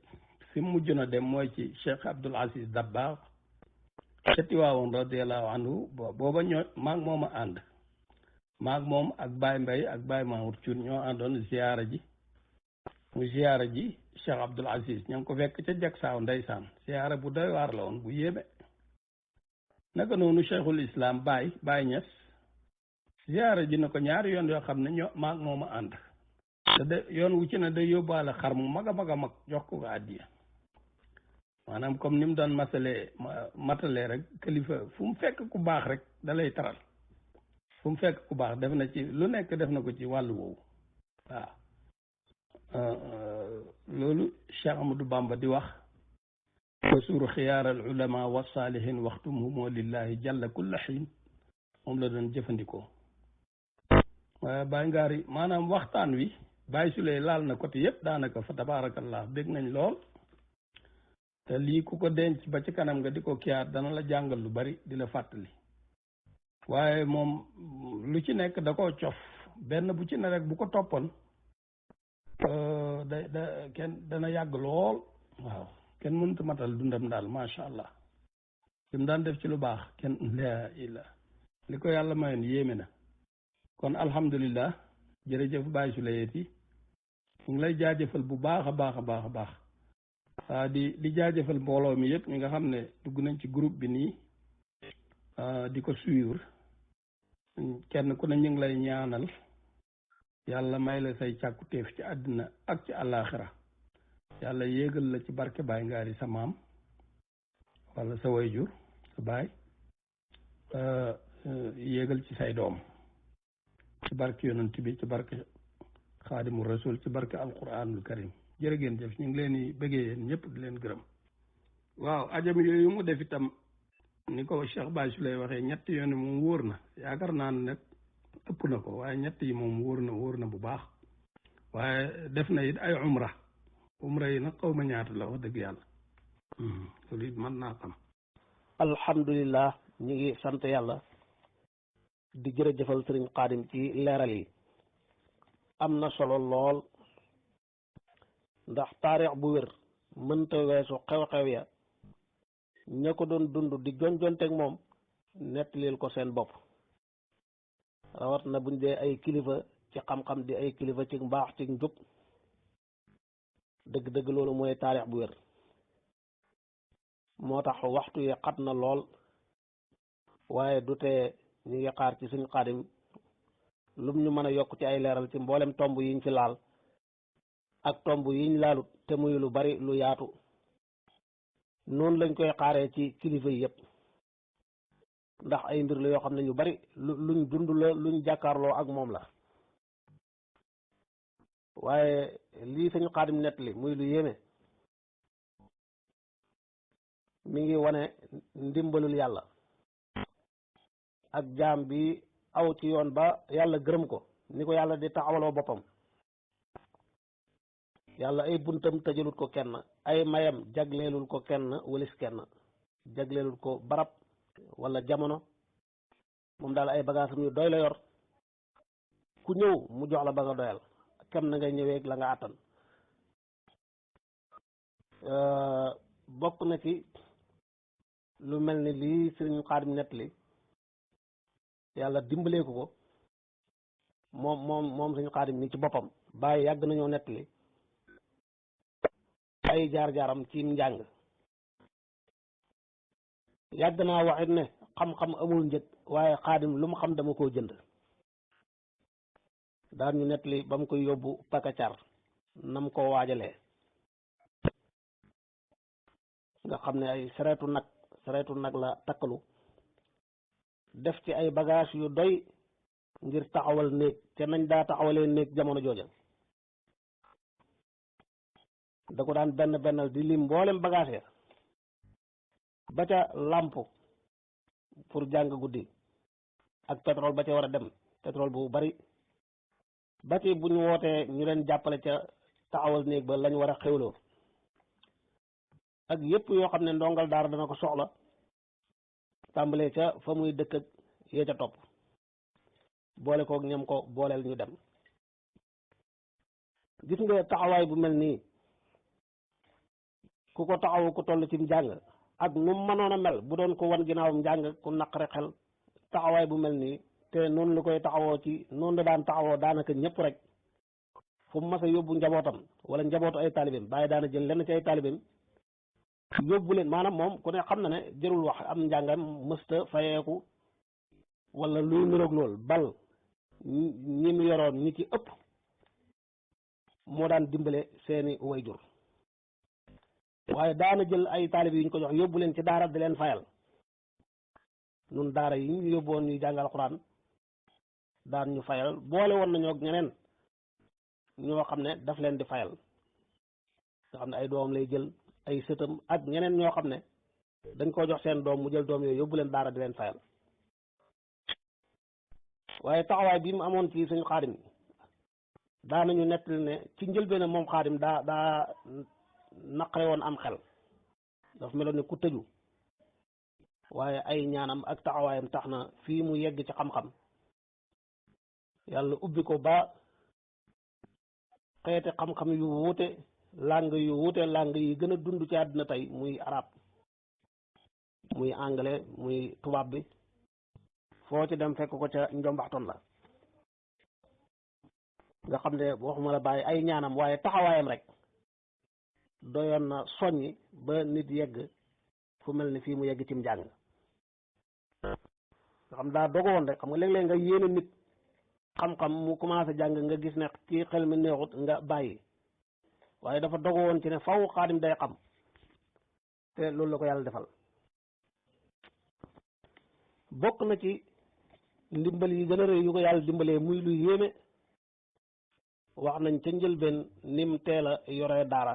fi mu mujj na dem mooy ci Cheikh Abdoul Aziz Dabakh ca Tiwaawoon radiallahu anhu booba maag moom a ànd maag moom ak Baye Mbaye ak Baye Mamour Thioune ñoo àndoon ziyaara ji Cheikh Abdoul Aziz ña ngi ko fekk ca Jaksaaw ndeysaan ziyaara bu doy waar la woon bu yéeme naka noonu Cheikhul Islam Baye Niass ziyaara ji na ko ñaari yoon yoo xam ne maag moom a ànd te yoon wu ci ne day yóbbaale xar mu mag a mag jox ko àddiya maanaam comme ni mu doon matalee rek kilifa fu mu fekk ku baax rek da lay taral fu mu fekk ku baax def na ci lu nekk def na ko ci wàllu woowu waaw loolu Cheikh Amadou Bamba di wax wasuuru xiyaar al ulama wa saalihin waxtumuhumoo lillahi jalla kulla xiin moom la doon jëfandikoo waaye Baye Ngari maanaam waxtaan wi Baye Souley laal na côté yëpp daanaka fa tabaarakallah bég nañ lool te lii ku ko denc ba ci kanam nga di ko kiyaat dana la jàngal lu bari di la fàttali waaye moom lu ci nekk da koo cof benn bu ci ne rek bu ko toppoon kenn dana yàgg lool waaw kenn mënut matal dundam daal macha allah li mu daan def ci lu baax kenn la ila li ko yàlla mayoon yéeme na kon alhamdulillah jërëjëf Baye Souley yi ñu ngi lay jaajëfal bu baax a baax a baax a baax waa di jaajëfal mbooloo mi yëpp ñi nga xam ne dugg nañ ci groupe bi nii di ko suivre kenn ku ne ñu ngi lay ñaanal yàlla may la say càkkutéef ci àddina ak ci àllaaxira yàlla yéegal la ci barke Baye Ngari sa maam wala sa wayjur sa baay yéegal ci say doom ci barke yonent bi ci barke xaadimu rasul ci barke alquranul karim jërë ngeen jëf ñu ngi leen di bëggee yéen ñëpp di leen gërëm waaw ajam yooyu mu def itam ni ko Cheikh Baye Souley waxee ñett yoon moom wóor na yaakaar naa ne nag ëpp na ko waaye ñett yi moom wóor na bu baax waaye def na it ay umra yi nag xaw ma ñaata la wax dëgg yàlla loolu it mën naa xam. alhamdulillah ñu ngi sant yàlla di jërëjëfal sëriñ Xaadim ci leeral yi am na solo lool ndax taarix bu wér mënta weesu xew-xew ya ña ko doon dund di jonjonteeg moom nettalil ko seen bopp rawat na buñ dee ay kilifa ci xam-xam di ay kilifa ci mbaax ci njub dëgg-dëgg loolu mooy taarix bu wér moo tax waxtu yi xat na lool waaye du tee ñu ngi xaar ci suñ Xaadim lum ñu mën a yokk ci ay leeral ci mboolem tomb yiñ fi laal ak tomb yiñ laalut te muy lu bari lu yaatu noonu lañ koy xaaree ci kilifa yi yëpp ndax ay mbir la yoo xam ne ñu bari luñ dund la luñ jàkkaarloo ak moom la waaye lii suñu Xaadim nettali muy lu yéeme mi ngi wane ndimbalul yàlla ak jaam bi aw ci yoon ba yàlla gërëm ko ni ko yàlla di taxawaloo boppam yàlla ay buntam tëjalut ko kenn ay mayam jagleelul ko kenn walis kenn jagleelul ko barab wala jamono moom daal ay bagaasam yu doy la yor ku ñëw mu jox la ba nga doyal kem na ngay ñëwee la nga àttan bokk na ci lu mel ni lii Sëriñ Xaadim nettali yàlla dimbalee ko moom Sëriñ Xaadim ni ci boppam bàyyi yàgg nañoo nettali ay jaar-jaaram ci njàng yàgg naa waxit ne xam-xam amul njëg waaye Xaadim lu mu xam dama koo jënd daan ñu nettali ba mu koy yóbbu pakacar nam ko waajalee nga xam ne ay sareetu nag la takkalu def ci ay bagage yu doy ngir taxawal néeg te nañ daa taxawalee néeg jamono jooja da ko daan bennal di lim mboolem bagage ya ba ca làmp pour jàng guddi ak pétrole ba ca war a dem pétrole bu bari ba ci bu ñu wootee ñu leen jàppale ca taxawal néeg ba lañ war a xewloo ak yépp yoo xam ne ndongal daara dana ko soxla tàmbalee ca fa muy dëkk ak yee ca topp boole koog ñam ko booleel ñu dem gis nga taxawaay bu mel nii ku ko taxawu ku toll ci njàng ak nu mënoon a mel bu doon ko wan ginnaawam njàng ku naqare xel taxawaay bu mel nii te noonu la koy taxawoo ci noonu la daan taxawoo daanaka ñëpp rek fu mu mas a yóbbu njabootam wala njabootu ay taalibeem bàyyi daana jël lenn ci ay taalibeem yóbbu leen maanaam moom ku ne xam na ne jërul wax am njàngam mësta fayeeku wala luy niroog lool bal ñi mu yoroon ñi ci ëpp moo daan dimbale seeni wayjur waaye daana jël ay taalibe yu ñu ko jox yóbbu leen ci daara di leen fayal nun daara yi ñu yóbboon ñuy jàngal Alxuraan daan ñu fayal boole woon nañoo ak ñeneen ñoo xam ne daf leen di fayal nga xam ne ay doom lay jël ay sëtam ak ñeneen ñoo xam ne dañ koo jox seen doom mu jël doom yooyu yóbbu leen daara di leen fayal waaye taxawaay bi mu amoon ci Sëriñ Xaadim daanañu nettali ne ci njëlbéen moom Xaadim daa naqare woon am xel dafa meloon ne ku tëju waaye ay ñaanam ak taxawaayam tax na fii mu yegg ci xam-xam yàlla ubbi ko ba xeeti xam-xam yu wuute langue yi gën a dund ci àddina tey muy arab muy anglais muy tubaab bi foo ci dem fekk ko ca njombaxtoon la nga xam ne waxuma la bàyyi ay ñaanam waaye taxawaayam rek doyoon na soññi ba nit yegg fu mel ni fii mu yegg cim njàng nga xam daa dogoon rek xam nga léeg-léeg nga yéene nit xam-xam mu commencé jàng nga gis ne ci xel mi neexut nga bàyyi waaye dafa dogoon ci ne faw Xaadim day xam te loolu la ko yàlla defal bokk na ci ndimbal yi gën a rëy yu ko yàlla dimbalee muy lu yéeme wax nañ ca njëlbeen nim teel a yore daara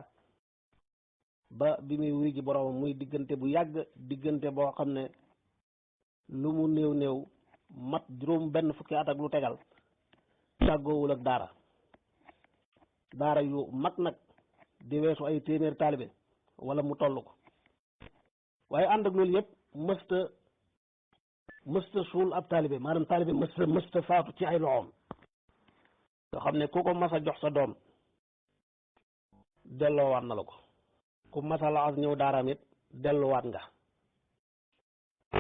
ba bi muy wuy ji boroomam muy diggante bu yàgg diggante boo xam ne lu mu néew mat juróom benn fukki at ak lu tegal tàggoowul ak daara yu mag nag di weesu ay téeméer taalibe wala mu toll ko waaye ànd ak loolu yëpp mësta mësta suul ab taalibe maanaam taalibe mësta faatu ci ay loxoom nga xam ne ku ko mas a jox sa doom delloowaat na la ko ku mas a laxas ñëw daaraam it delluwaat nga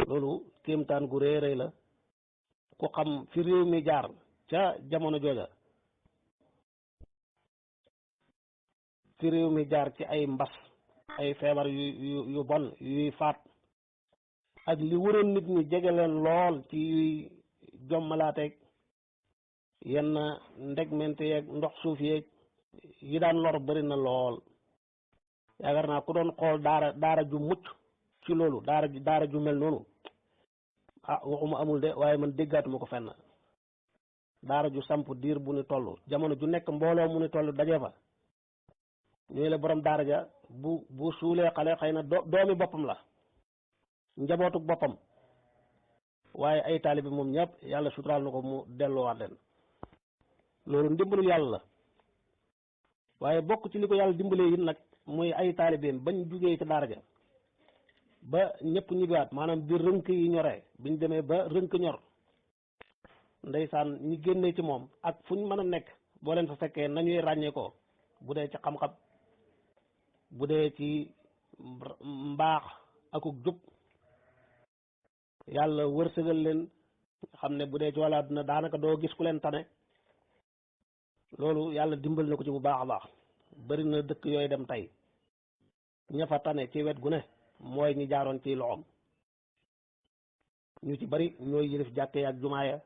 loolu kéemtaan gu rëy rëy la ku xam fi réew mi jaar ca jamono jooja fi réew mi jaar ci ay mbas ay feebar yu bon yuy faat ak li waroon nit ñi jege leen lool ci yuy jommalaateeg yenn ndegmente yeeg ndox suuf yeeg yi daan lor bari na lool yaakaar naa ku doon xool daara ju mucc ci loolu daara ju mel noonu ah waxuma amul de waaye man déggaatuma ko fenn daara ju samp diir bu ni toll jamono ju nekk mbooloo mu ni toll daje fa ñooy la borom daara ja bu suulee xale xëy na doomi boppam la njabootuk boppam waaye ay taalibe moom ñëpp yàlla suturaal na ko mu delloowaat leen loolu ndimbalul yàlla la waaye bokk ci li ko yàlla dimbalee yi nag muy ay taalibeem bañ jugee ci daara ja ba ñëpp ñibbiwaat maanaam bi rënk yi ñoree biñ demee ba rënk ñor ndeysaan ñi génnee ci moom ak fu ñu mën a nekk boo leen fa fekkee nañuy ràññee ko bu dee ci xam-xam bu dee ci mbaax akuk jub yàlla wërsëgal leen xam ne bu dee ci wàllu àdduna daanaka doo gis ku leen tane loolu yàlla dimbal na ko ci bu baax a baax bari na dëkk yooyu dem tey ña fa tane ci wet gu ne mooy ñi jaaroon ci loxoom ñu ci bari ñooy yilif jàkkee ak jumaaya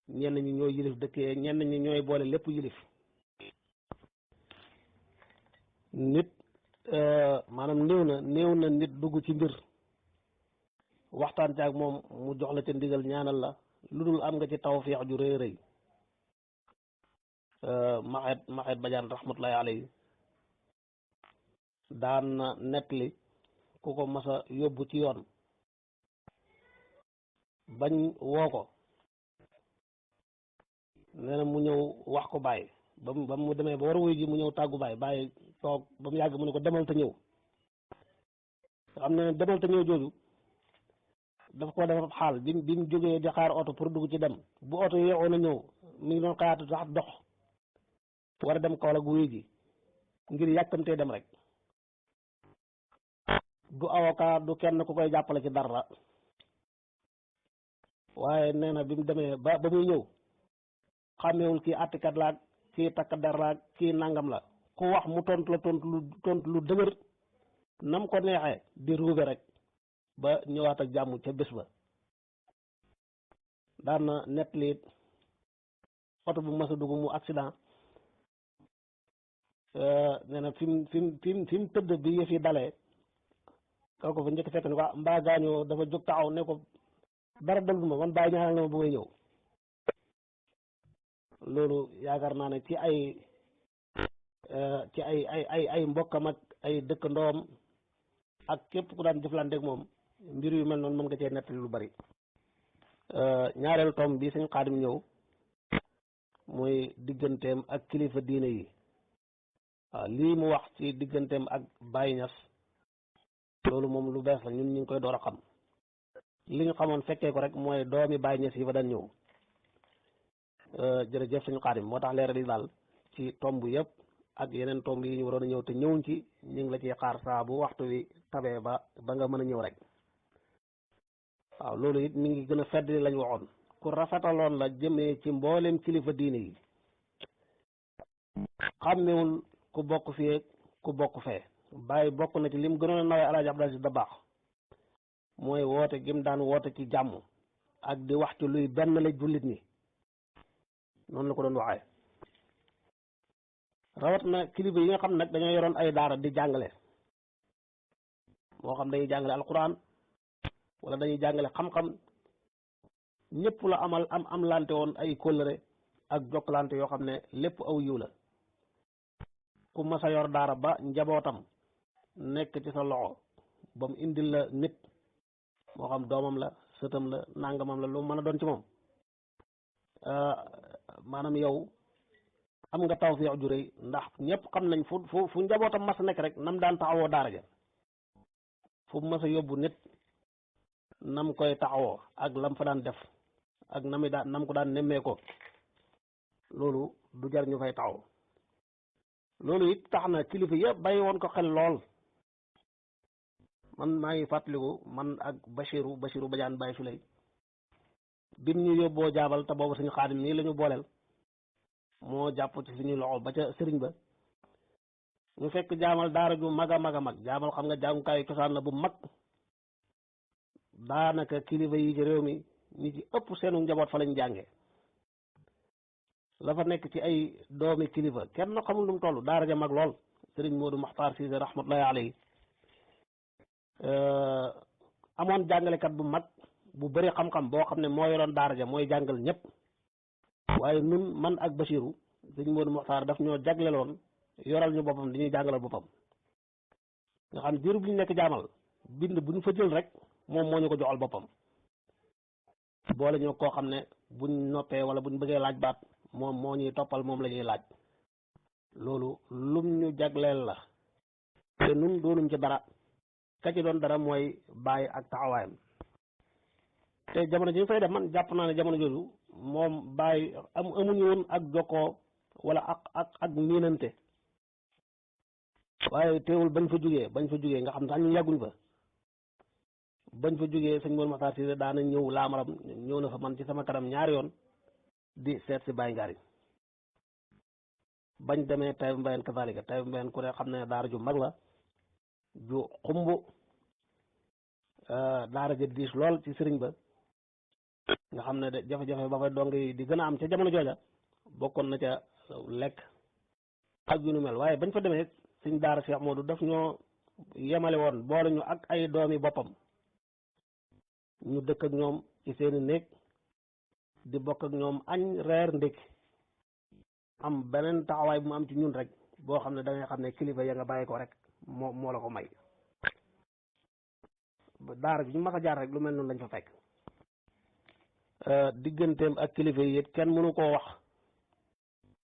ñenn ñi ñooy yilif dëkkee ñenn ñi ñooy boole lépp yilif nit maanaam néew na nit dugg ci mbir waxtaan ci ak moom mu jox la ca ndigal ñaanal la lu dul am nga ci tawfiix ju rëy rëy maxeet bajaan rahmatullahi alayhi daan na nettali ku ko mas a yóbbu ci yoon bañ woo ko nee na mu ñëw wax ko bàyyi ba mu demee ba war a wuy ji mu ñëw tàggu bàyyi toog ba mu yàgg mu ne ko demal te ñëw xam ne demal te ñëw jooju dafa ko def xaal bi mu jógee di xaar oto pour dugg ci dem bu oto yi yeexoon a ñëw mi ngi doon xayaatu sax dox war a dem Kaolack wuy ji ngir yàkkamtee dem rek du avocat du kenn ku koy jàppale ci dara waaye nee na bi mu demee ba muy ñëw xàmmeewul kii àttikat laag kii takk der laag kii nangam la ku wax mu tontu la tontu lu dëgër nam ko neexee di ruube rek ba ñëwaat ak jàmm ca bés ba daan na nettali oto bu mas a dugg mu accident nee na fi mu tëdd bi yëf yi dalee kaw ko fa njëkk fekk ne ko mbaa gaañoo dafa jóg taxaw ne ko dara dalul ma man bàyyi ñaanal na ma bu may ñëw loolu yaakaar naa ne ci ay mbokkam ak ay dëkkandoom ak képp ku daan jëflanteeg moom mbir yu mel noonu mën nga cee nettali lu bari ñaareelu tom bi sëñ Xaadim ñëw mooy digganteem ak kilifa diine yi waaw lii mu wax ci digganteem ak Baye Niass loolu moom lu bees la ñun ñu ngi koy door a xam li ñu xamoon fekkee ko rek mooy doomi Baye Niass yi fa daan ñëw jërëjëf sëñ Xaadim moo tax leeral yi daal ci tomb yëpp ak yeneen tomb yi ñu waroon a ñëw te ñëwuñ ci ñu ngi la ciy xaar saa bu waxtu wi tabee ba nga mën a ñëw rek waaw loolu it mi ngi gën a fedd lañ waxoon ku rafetaloon la jëmee ci mboolem kilifa diine yi xàmmewul ku bokk fii ku bokk fee bàyyi bokk na ci lim gënoon a nawee Alaaji Abdou Aziz Dabakh mooy woote gim daan woote ci jàmm ak di wax ci luy benn la jullit ñi noonu la ko doon waxee rawat na kilifa yi nga xam nag dañoo yoroon ay daara di jàngale moo xam dañuy jàngale alquran wala dañuy jàngale xam-xam ñëpp la am lante woon ay kóllëre ak jokkalante yoo xam ne lépp aw yiw la ku mas a yor daara ba njabootam nekk ci sa loxo ba mu indil la nit moo xam doomam la sëtam la nangamam la lu mën a doon ci moom maanaam yow am nga tawfeex ju rëy ndax ñëpp xam nañ fu njabootam mas a nekk rek nam daan taxawoo daara ja fu mas a yóbbu nit nam koy taxawoo ak lam fa daan def ak nam ko daan nemmee ko loolu du jar ñu fay taxaw loolu it tax na kilifa yëpp bàyyi woon ko xel lool. man maa ngi fàttaliku man ak Bachirou Badiane Baye Souley bim ñu yóbboo jaabal te boobu suñu xaadim nii la ñu booleel moo jàpp ci suñu loxo ba ca sëriñ ba ñu fekk jaamal daara ju mag a mag a mag jaamal xam nga jàngukaayu cosaan la bu mag daanaka kilifa yi ci réew mi ñi ci ëpp seenu njaboot fa lañ jànge la fa nekk ci ay doomi kilifa kenn xamul lu mu toll daara ja mag lool sëriñ Modou Makhtar Cissé rahmatullahi alayhi amoon jàngalekat bu mag bu bëri xam-xam boo xam ne moo yoroon daara ja mooy jàngal ñëpp waaye nun man ak Bachirou sëriñ Modou Makhtar daf ñoo jagleloon yoral ñu boppam dañuy jàngalal boppam nga xam diiru bi ñu nekk jaamal bind bu ñu fa jël rek moom moo ñu ko joxal boppam boole ñoo koo xam ne buñ noppee wala buñ bëggee laaj baat moom moo ñuy toppal moom la ñuy laaj loolu lum ñu jagleel la te nun doonuñ ci dara ka ci doon dara mooy bàyyi ak taxawaayam te jamono ji ñu fay def man jàpp naa ne jamono jooju moom bàyyi amuñu woon ak jokkoo wala ak miinante waaye teewul bañ fa jógee nga xam sax ñu yàgguñ fa bañ fa jógee sëñ Modou Makhtar Cissé daana ñëw laamaram ñëw na fa man ci sama kanam ñaari yoon di seet si Baye Ngari bañ demee Taïba Mbayeen kazalika Taïba Mbayeen ku ne xam ne daara ju mag la ju xumb daara ja diis lool ci sëriñ ba nga xam ne de jafe-jafe ba fay dong di gën a am ca jamono jooja bokkoon na ca lekk ak yu nu mel waaye bañ fa demee sëñ daara Cheikh Modou daf ñoo yemale woon boole ñu ak ay doomi boppam ñu dëkk ak ñoom ci seeni néeg di bokk ak ñoom añ reer ndékki am beneen taxawaay bu mu am ci ñun rek boo xam ne da ngay xam ne kilifa ya nga bàyyi ko rek moo la ko may daara bi ñu mas a jaar rek lu mel noonu lañ fa fekk digganteem ak kilifa yi it kenn mënu koo wax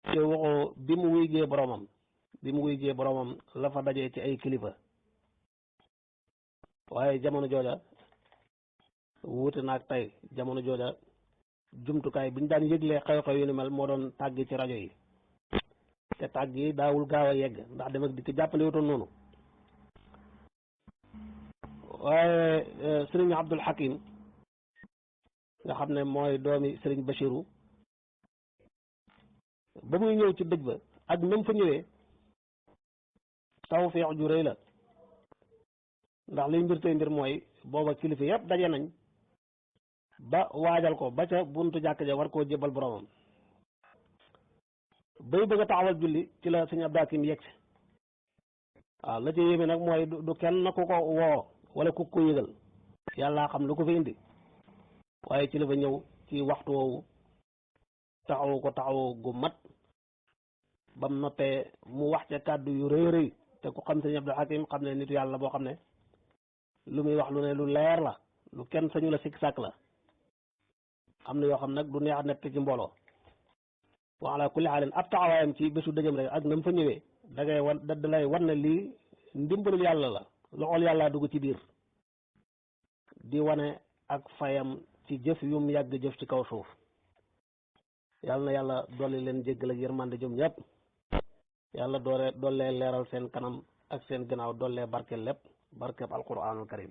te waxoo bi mu wuy jee boromam la fa dajee ci ay kilifa waaye jamono jooja wuute naag tey jamono jooja jumtukaay bi ñu daan yëglee xew-xew yu ni mel moo doon tàgg ci rajo yi te tàgg yi daawul gaaw a yegg ndax dem ak dikk jàppale wutoon noonu waaye sëriñ Abdul Hakim nga xam ne mooy doomi sëriñ Bachirou ba muy ñëw ci dëj ba ak même fa ñëwee tawfeex ju rëy la ndax liy mbir tey mbir mooy booba kilifa yëpp daje nañ ba waajal ko ba ca buntu jàkk ja war koo jébal boromam bay bëgg a taxawal julli ci la sëñ Abdou Hakim yegg si waaw la ci yéeme nag mooy du kenn ku ko woo wala ku ko yëgal yàllaa xam lu ko fi indi waaye ci la fa ñëw ci waxtu woowu taxawu ko taxawu gu mat bam noppee mu wax ca kàddu yu rëy rëy te ku xam sëñ Abdou Hakim xam ne nitu yàlla boo xam ne lu muy wax lu ne lu leer la lu kenn sañu la sikk sàkk la am na yoo xam nag du neex a nett ci mbooloo wa ala kulli xaalin ab taxawaayam ci bésu dëjëm rek ak na mu fa ñëwee da ngay da lay wan ne lii ndimbalul yàlla la loxol yàlla dugg ci biir di wane ak fayam ci jëf yum yàgg jëf ci kaw suuf yàlla na yàlla dolli leen jéggal ak yërmande jëm ñëpp yàlla dollee leeral seen kanam ak seen gannaaw dollee barke lépp barkeb alquranul karim